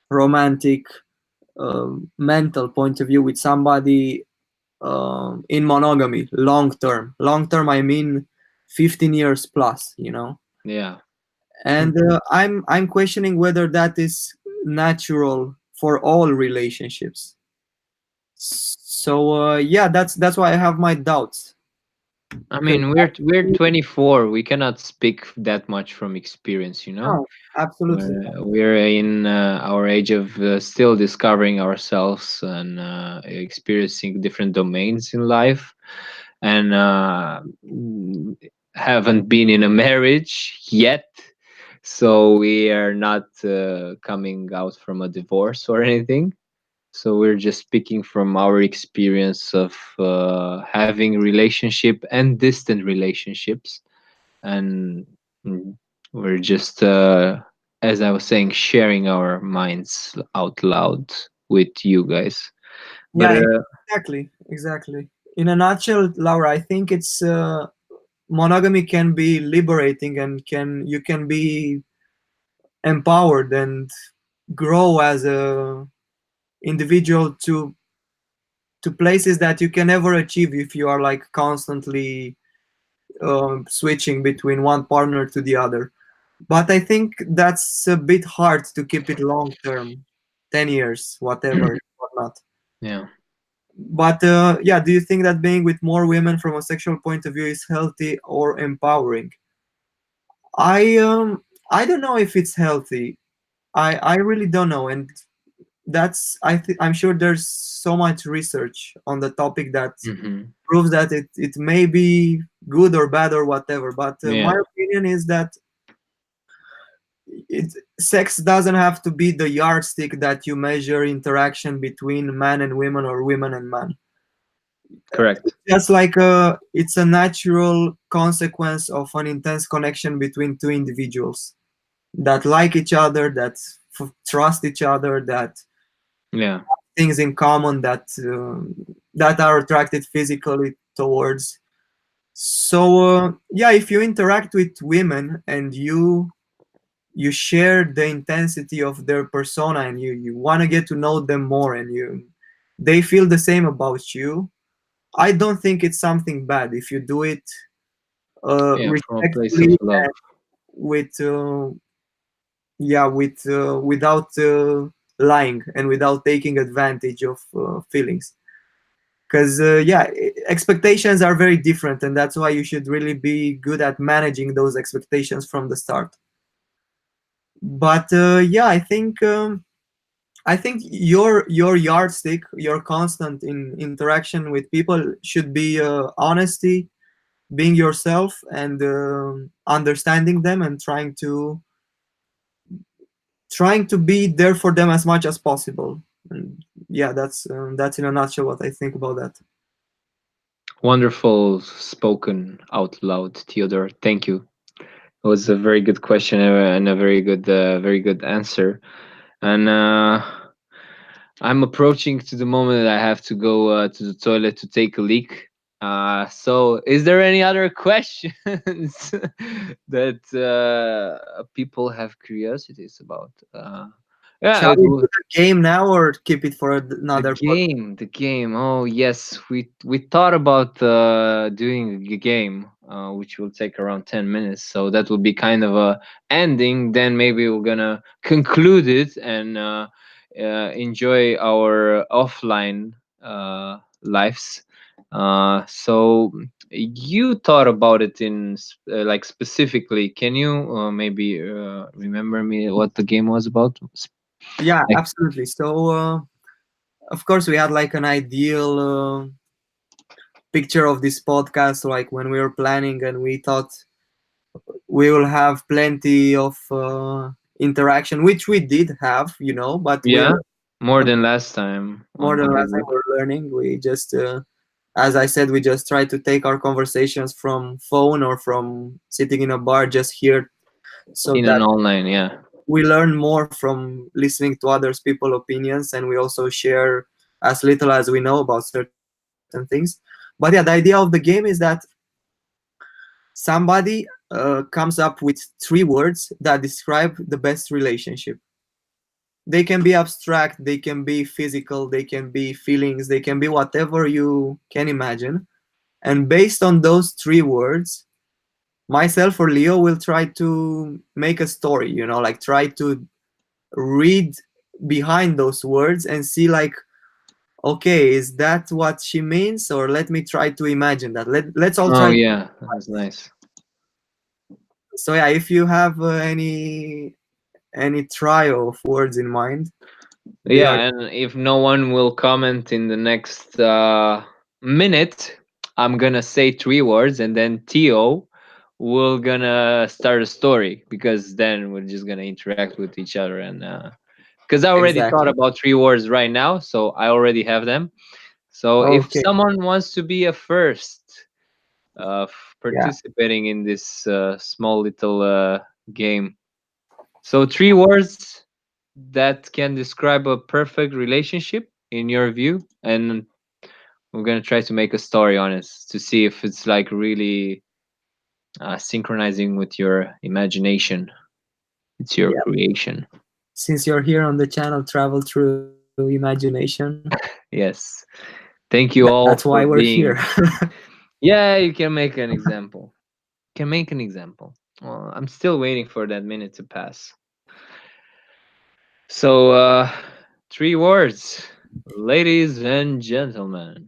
romantic, mental point of view with somebody in monogamy long term. Long term, I mean 15 years plus, you know. Yeah. And I'm questioning whether that is natural for all relationships. So yeah, that's why I have my doubts. I 'Cause mean, we're 24. We cannot speak that much from experience, you know. no, absolutely not. We're in our age of still discovering ourselves and experiencing different domains in life, and haven't been in a marriage yet, so we are not coming out from a divorce or anything. So we're just speaking from our experience of having relationship and distant relationships, and mm, we're just as I was saying, sharing our minds out loud with you guys. But Yeah, exactly. In a nutshell, Laura, I think it's monogamy can be liberating and can you can be empowered and grow as a individual to places that you can never achieve if you are like constantly switching between one partner to the other. But I think that's a bit hard to keep it long term, 10 years, whatever, whatnot. yeah, But yeah, do you think that being with more women from a sexual point of view is healthy or empowering? I um I don't know if it's healthy. I really don't know, and I'm sure there's so much research on the topic that hmm, proves that it may be good or bad or whatever. But my yeah, opinion is that sex doesn't have to be the yardstick that you measure interaction between man and women or women and man. correct. Just like it's a natural consequence of an intense connection between two individuals that like each other, that trust each other, that Yeah, things in common, that are attracted physically towards. So yeah, if you interact with women and you share the intensity of their persona and you want to get to know them more and you they feel the same about you, I don't think it's something bad if you do it yeah, from a place of respectfully love. and with yeah without lying and without taking advantage of feelings, because yeah, expectations are very different, and that's why you should really be good at managing those expectations from the start. But yeah, I think your yardstick, your constant in interaction with people should be honesty, being yourself, and understanding them and trying to be there for them as much as possible. And yeah, that's in a nutshell what I think about that. Wonderful spoken out loud, Theodore. Thank you. It was a very good question and a very good answer. And I'm approaching to the moment that I have to go to the toilet to take a leak. So, is there any other questions that people have curiosities about? Yeah, Shall we do the game now or keep it for the another podcast? game, the game. Oh yes, we thought about doing a game, which will take around 10 minutes. So that will be kind of a ending. Then maybe we're gonna conclude it and enjoy our offline lives. So you thought about it in like specifically. Can you maybe remember me what the game was about? Yeah, Like, absolutely. So of course we had like an ideal picture of this podcast, like when we were planning, and we thought we will have plenty of interaction, which we did have, you know, but we yeah, more than last time more on than last time Hollywood. we're learning. We just as I said, we just try to take our conversations from phone or from sitting in a bar just here, so In an that online, yeah. we learn more from listening to others people opinions, and we also share as little as we know about certain things. But yeah, the idea of the game is that somebody comes up with three words that describe the best relationship, they can be abstract, they can be physical, they can be feelings, they can be whatever you can imagine. And based on those three words, myself or Leo will try to make a story, like try to read behind those words and see, like, okay, is that what she means? Or let me try to imagine that. Let's all Oh try. yeah, that's nice. So yeah, if you have any trio of words in mind, they Yeah, are. and if no one will comment in the next minute, I'm gonna say three words, and then Theo will gonna start a story, because then we're just gonna interact with each other. And because I already thought Exactly. about three words right now, so I already have them. So if Okay. someone wants to be a first Yeah. participating in this small little game, so three words that can describe a perfect relationship in your view, and we're gonna try to make a story on it to see if it's like really synchronizing with your imagination. It's your Yeah. creation. Since you're here on the channel, Travel Through Imagination, Yes. Thank you that's all why we're for here. being. Yeah, you can make an example. Can make an example. Well, I'm still waiting for that minute to pass. So, three words, ladies and gentlemen,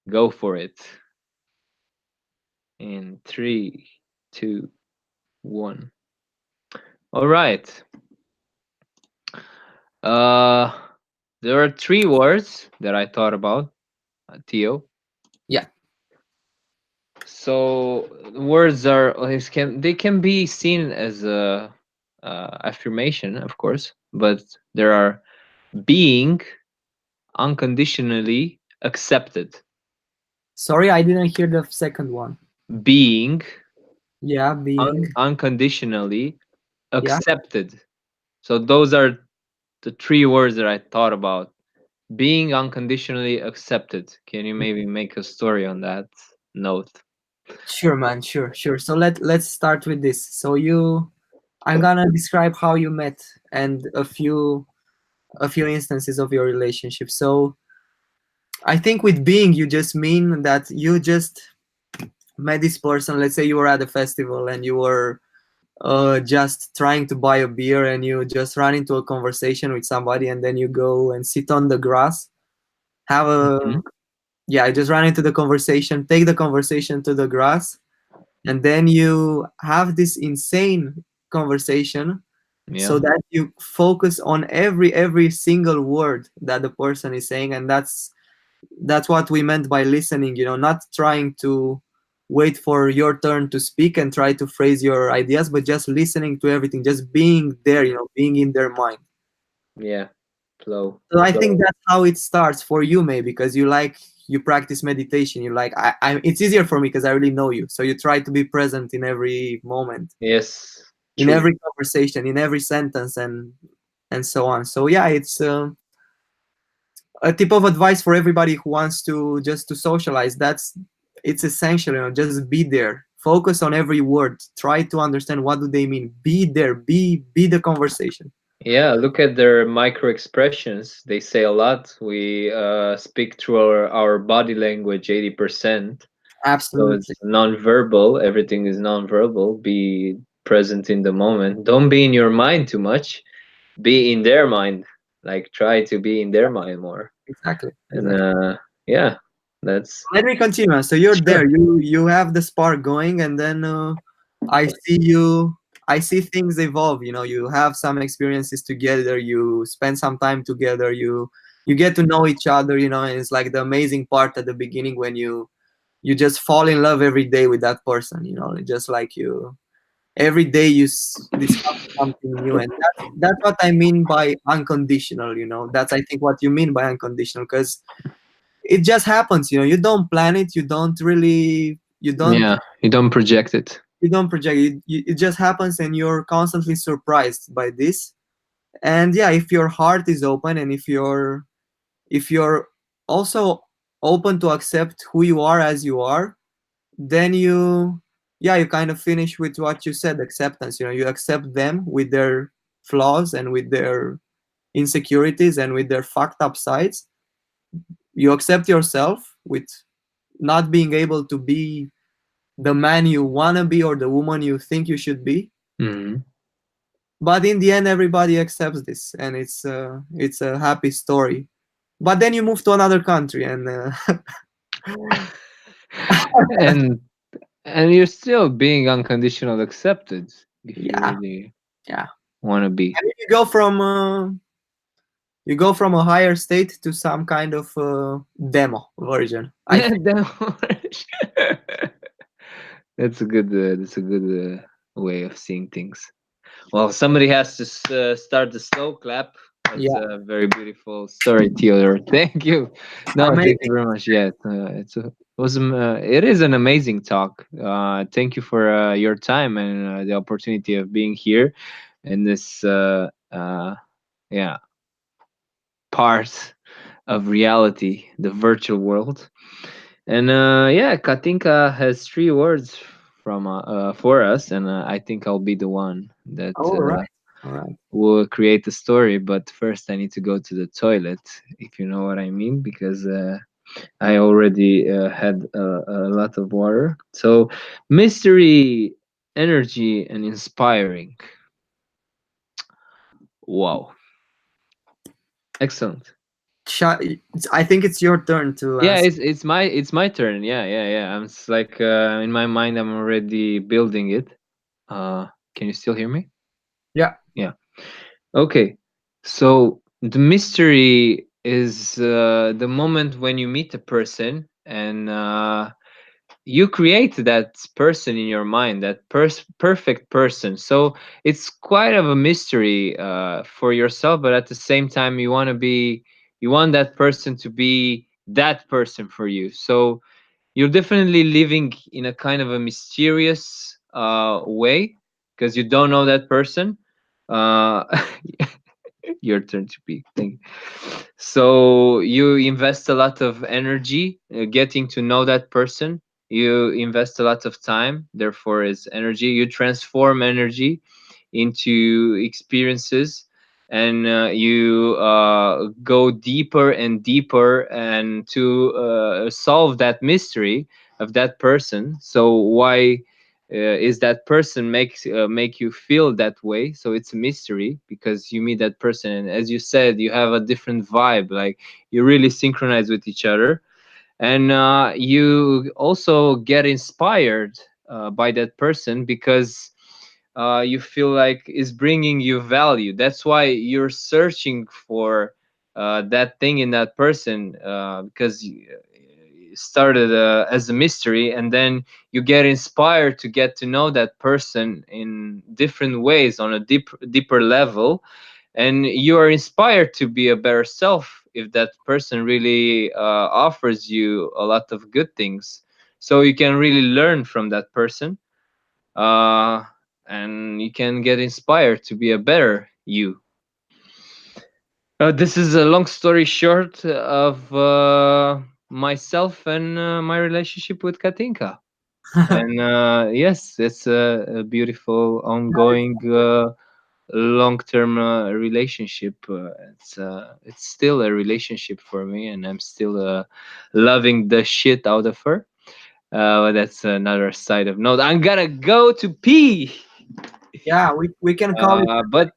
go for it. In three, two, one. All right. Uh, there are three words that I thought about, Theo. Yeah. So words are they can be seen as a affirmation, of course, but there are being unconditionally accepted, Sorry, I didn't hear the second one. being Yeah, being. unconditionally Yeah. accepted. So those are the three words that I thought about. Being unconditionally accepted. Can you maybe make a story on that note? Sure, man. Sure, sure. So let's start with this. So I'm gonna describe how you met and a few instances of your relationship. So I think with being, you just mean that you just met this person. Let's say you were at a festival and you were just trying to buy a beer, and you just run into a conversation with somebody, and then you go and sit on the grass, have a Hmm. yeah, just run into the conversation, take the conversation to the grass, and then you have this insane conversation, Yeah. so that you focus on every single word that the person is saying. And that's what we meant by listening, not trying to wait for your turn to speak and try to phrase your ideas, but just listening to everything, just being there, being in their mind. Yeah. Flow. So I think that's how it starts for you, maybe because you practice meditation. You like it's easier for me because I really know you, so you try to be present in every moment, Yes. in True. every conversation, in every sentence, and so on. So yeah, it's a tip of advice for everybody who wants to just to socialize. It's essential, just be there, focus on every word, try to understand what do they mean, be there, be the conversation. Yeah, look at their micro expressions. They say a lot. We speak through our body language 80%. So Absolutely. it's non-verbal. Everything is non-verbal. Be present in the moment. Don't be in your mind too much. Be in their mind. Like try to be in their mind more. Exactly, And exactly. yeah, that's Let me continue. So you're sure. there, you have the spark going, and then i see you I see things evolve. You have some experiences together, you spend some time together, you get to know each other, and it's like the amazing part at the beginning when you just fall in love every day with that person. It's just like you every day discover something new. And that's what I mean by unconditional. That's, I think, what you mean by unconditional, because it just happens. You don't plan it, Yeah, you don't project it. you don't project it. It just happens, and you're constantly surprised by this. And yeah, if your heart is open, and if you're also open to accept who you are as you are, then you kind of finish with what you said, acceptance. You accept them with their flaws and with their insecurities and with their fucked up sides. You accept yourself with not being able to be the man you want to be or the woman you think you should be. Hmm. But in the end, everybody accepts this, and it's a happy story. But then you move to another country, and and and you're still being unconditional accepted if you yeah, really yeah. want to be. And you go from a higher state to some kind of demo version. I think. That's a good way of seeing things. Well, somebody has to start the slow clap. That's Yeah, a very beautiful story, Theodore. Thank you. No, thank you amazing. very much. Yeah, it is an amazing talk. Thank you for your time and the opportunity of being here in this yeah part of reality, the virtual world. And yeah, Katinka has 3 words from for us, and I think I'll be the one that All right, all right. will create the story. But first, I need to go to the toilet, if you know what I mean, because I already had a lot of water. So, mystery, energy, and inspiring. Wow, excellent. I think it's your turn to Yeah, answer. it's my turn. Yeah. I'm like in my mind, I'm already building it. Can you still hear me? Yeah, Yeah. Okay. So the mystery is the moment when you meet a person and you create that person in your mind, that perfect person. So it's quite of a mystery for yourself, but at the same time, you want that person to be that person for you. So you're definitely living in a kind of a mysterious way because you don't know that person. Uh, your turn to speak. Thank you. So you invest a lot of energy getting to know that person. You invest a lot of time, therefore, is energy. You transform energy into experiences, and you go deeper and deeper and to solve that mystery of that person. So why is that person make you feel that way? So it's a mystery because you meet that person, and as you said, you have a different vibe. Like you really synchronize with each other, and you also get inspired by that person because you feel like is bringing you value. That's why you're searching for that thing in that person because you started as a mystery, and then you get inspired to get to know that person in different ways on a deeper level, and you are inspired to be a better self if that person really offers you a lot of good things. So you can really learn from that person, uh, and you can get inspired to be a better you. This is a long story short of myself and my relationship with Katinka. And yes, it's a beautiful, ongoing, long-term relationship. It's still a relationship for me, and I'm still loving the shit out of her. But that's another side of note. I'm gonna go to pee. yeah. We can call it. But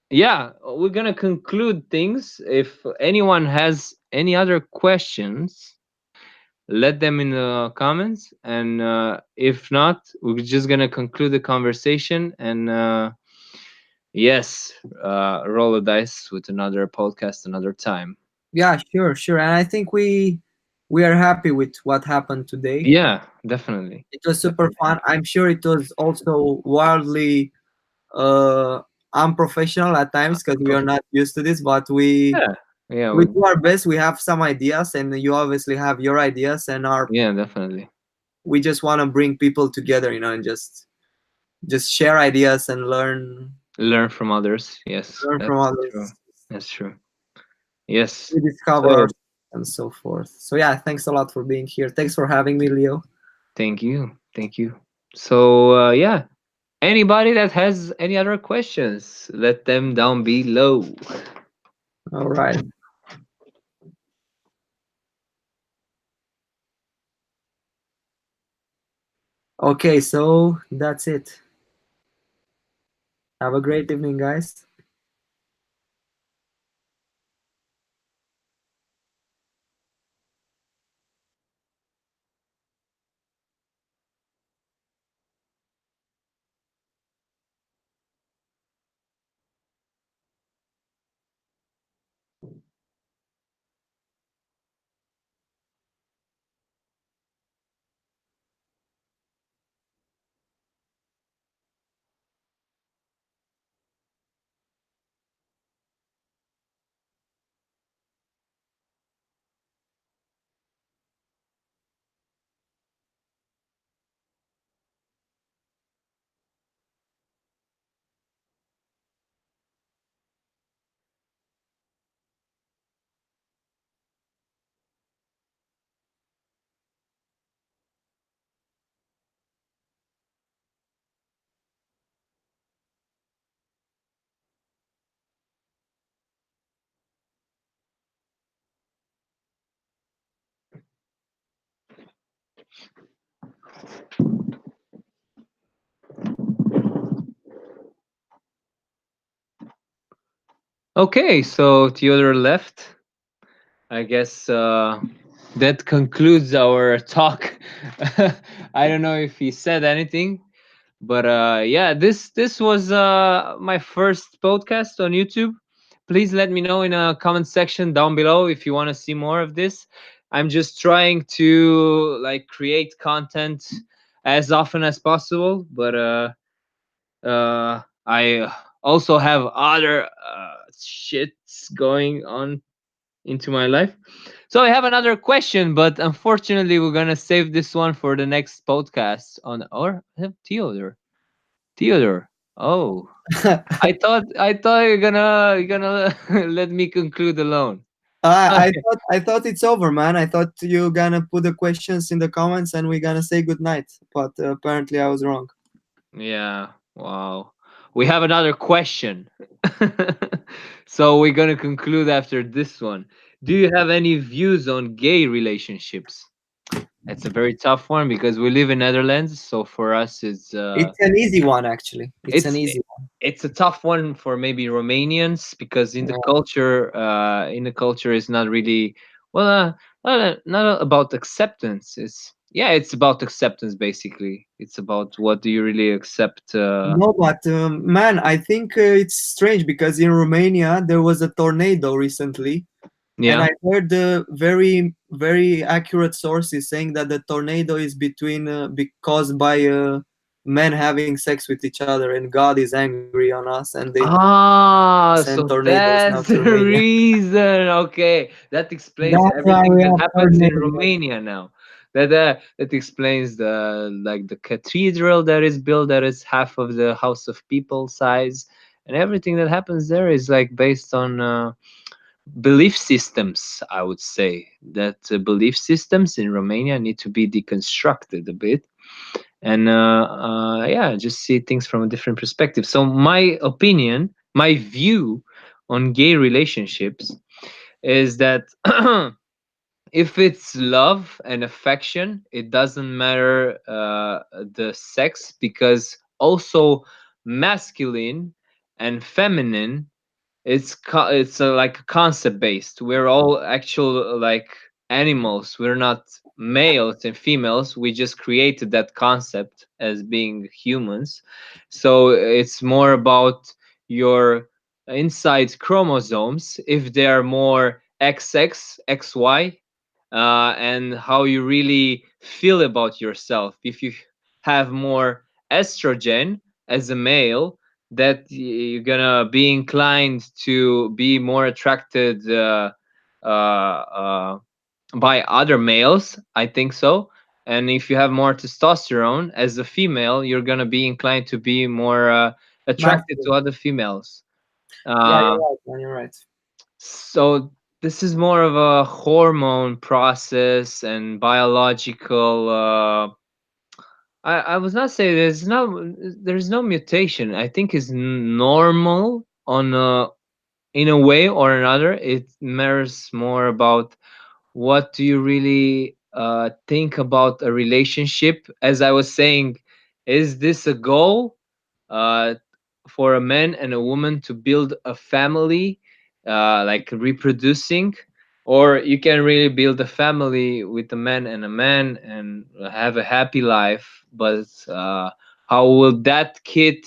yeah, we're gonna conclude things. If anyone has any other questions, let them in the comments, and if not, we're just gonna conclude the conversation. And yes, roll the dice with another podcast another time. Yeah, sure, sure. And I think we are happy with what happened today. Yeah, definitely, It was super definitely. fun. I'm sure it was also wildly uh, unprofessional at times because we are not used to this, but Yeah, yeah, we do our best. We have some ideas, and you obviously have your ideas, and our yeah, definitely. we just want to bring people together, and just share ideas and Learn from others. Yes, learn from that's true. others, That's true. Yes. rediscover So ourselves, and so forth. So yeah, thanks a lot for being here. Thanks for having me, Leo. thank you, thank you. So yeah, Anybody that has any other questions, let them down below. All right. Okay, so that's it. Have a great evening, guys. Okay, so Theodore left. I guess that concludes our talk. I don't know if he said anything, but yeah, this was my first podcast on YouTube. Please let me know in a comment section down below if you want to see more of this. I'm just trying to like create content as often as possible, but I also have other shits going on into my life. So I have another question, but unfortunately, we're gonna save this one for the next podcast. On or Theodore, Theodore. Oh, I thought you're gonna let me conclude alone. Okay. I thought it's over, man. I thought you gonna put the questions in the comments and we're gonna say good night. But apparently I was wrong. Yeah. Wow. We have another question. So we're gonna conclude after this one. Do you have any views on gay relationships? It's a very tough one because we live in Netherlands, so for us It's an easy one, actually. It's an it's easy it's a tough one for maybe Romanians because one. in the culture is not really well not about acceptance. It's about acceptance basically. It's about what do you really accept. No, but man, I think it's strange because in Romania there was a tornado recently, and Yeah. I heard the very accurate sources saying that the tornado is caused by men having sex with each other, and God is angry on us, and they Ah, send so tornadoes now that's to the Romania. reason. Okay, that explains That's why everything we that have happens in tornadoes. Romania now. That explains the like the cathedral that is built that is half of the House of People size, and everything that happens there is like based on belief systems. I would say that belief systems in Romania need to be deconstructed a bit and yeah, just see things from a different perspective. So my opinion, my view on gay relationships is that if it's love and affection, it doesn't matter the sex, because also masculine and feminine, it's like concept based. We're all actual like animals. We're not males and females. We just created that concept as being humans. So it's more about your inside chromosomes, if they are more XX XY, and how you really feel about yourself. If you have more estrogen as a male, that you're gonna be inclined to be more attracted by other males. I think so. And if you have more testosterone as a female, you're gonna be inclined to be more attracted to Masculine. other females. Yeah, Uh, you're right, man. You're right. so this is more of a hormone process and biological I was not saying there's no mutation. I think it's normal on in a way or another. It matters more about what do you really think about a relationship. As I was saying, is this a goal uh, for a man and a woman to build a family, like reproducing, or you can really build a family with a man and a man and have a happy life, but how will that kid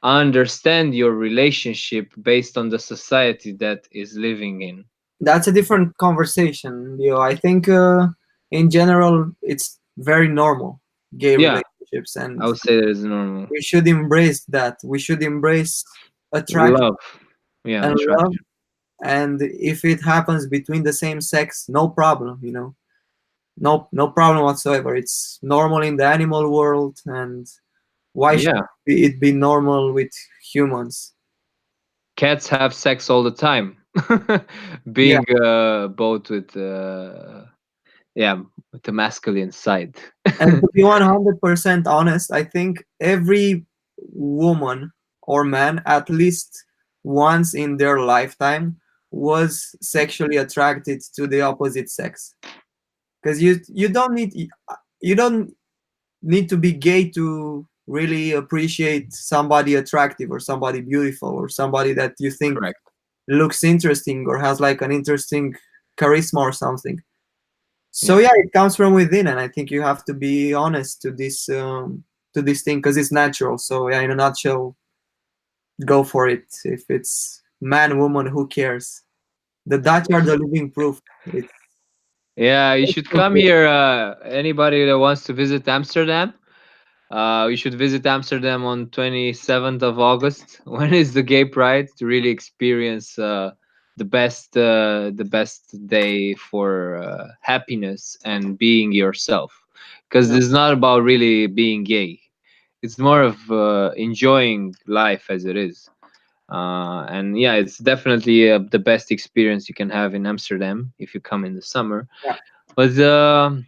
understand your relationship based on the society that is living in? That's a different conversation, Leo. I think in general it's very normal, gay Yeah, relationships, I and would say that is normal. we should embrace that. We should embrace attraction Love, yeah, and love, attraction. and if it happens between the same sex, no problem, no problem whatsoever. It's normal in the animal world, and why should Yeah, it be normal with humans? cats have sex all the time. Yeah, Being both with yeah, with the masculine side. and to be 100% honest, I think every woman or man, at least once in their lifetime, was sexually attracted to the opposite sex. Because you don't need to be gay to really appreciate somebody attractive or somebody beautiful or somebody that you think Correct. looks interesting or has like an interesting charisma or something. So Yeah. yeah, it comes from within, and I think you have to be honest to this thing because it's natural. So yeah, in a nutshell, go for it. If it's man, woman, who cares? The Dutch are the living proof. It's Yeah, you should come here. Anybody that wants to visit Amsterdam, you should visit Amsterdam on 27th of August. When is the Gay Pride to really experience the best day for happiness and being yourself? Because yeah, it's not about really being gay. It's more of enjoying life as it is. And yeah, it's definitely the best experience you can have in Amsterdam if you come in the summer. yeah. But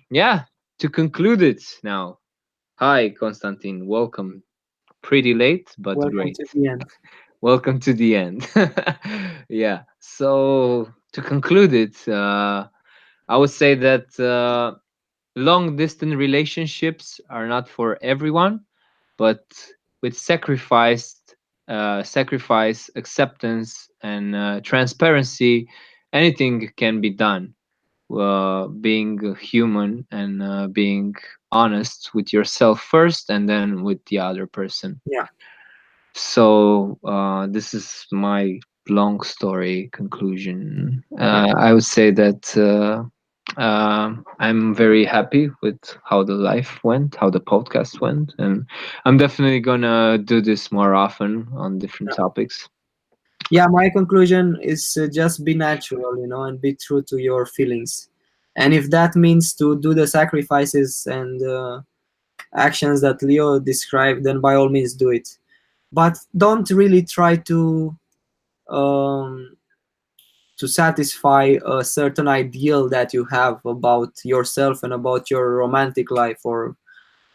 yeah, to conclude it now. Hi, Konstantin. Welcome. Pretty late, but Welcome great. to the end. Welcome to the end. Yeah. So to conclude it, I would say that long distance relationships are not for everyone, but with sacrifice, acceptance, and transparency, anything can be done. Being human and being honest with yourself first, and then with the other person. Yeah, So this is my long story conclusion. yeah, I would say that I'm very happy with how the life went, how the podcast went, and I'm definitely gonna do this more often on different yeah. topics. Yeah, my conclusion is just be natural, and be true to your feelings. And if that means to do the sacrifices and actions that Leo described, then by all means do it. But don't really try um, to satisfy a certain ideal that you have about yourself and about your romantic life, or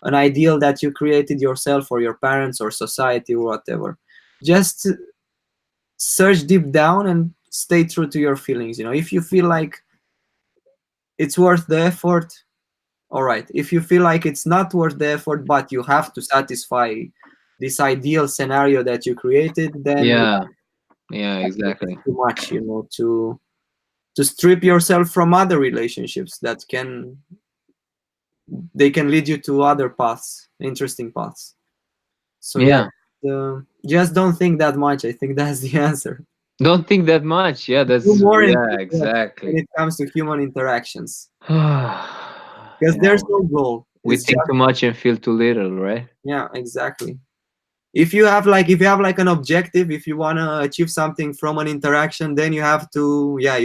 an ideal that you created yourself or your parents or society or whatever. Just search deep down and stay true to your feelings. If you feel like it's worth the effort, all right. If you feel like it's not worth the effort, but you have to satisfy this ideal scenario that you created, then Yeah, yeah, it's exactly. too much, to strip yourself from other relationships that can lead you to other paths, interesting paths. So yeah, Yeah, just don't think that much. I think that's the answer. don't think that much. Yeah, Do that's more and yeah, think less when exactly. it comes to human interactions, because Yeah, there's no goal. we It's think just too much and feel too little, right? yeah, exactly. If you have like an objective, if you want to achieve something from an interaction, then you have to, yeah,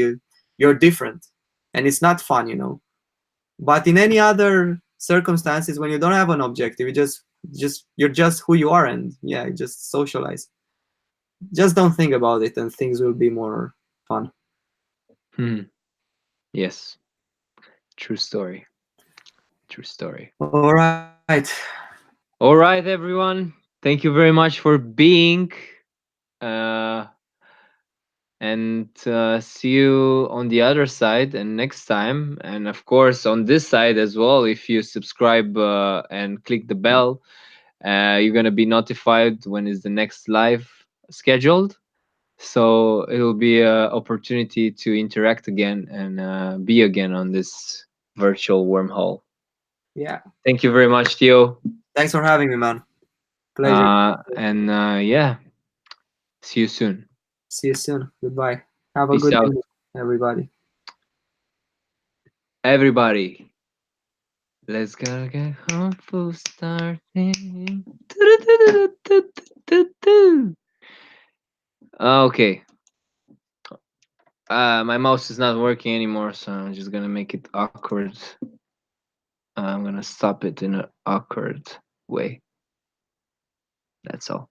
you're different, and it's not fun. But in any other circumstances, when you don't have an objective, you're just who you are, and yeah, you just socialize. Just don't think about it, and things will be more fun. Hmm. Yes, true story. True story. All right. All right, everyone. Thank you very much for being. Uh, and see you on the other side and next time. And of course, on this side as well, if you subscribe and click the bell, you're going to be notified when is the next live scheduled. So it'll be an opportunity to interact again and be again on this virtual wormhole. Yeah. Thank you very much, Theo. Thanks for having me, man. Pleasure. And yeah, see you soon. See you soon. Goodbye. Have a Peace good out, day, everybody. everybody. Let's go get home for starting. Okay. My mouse is not working anymore, so I'm just gonna make it awkward. I'm gonna stop it in an awkward way. That's all.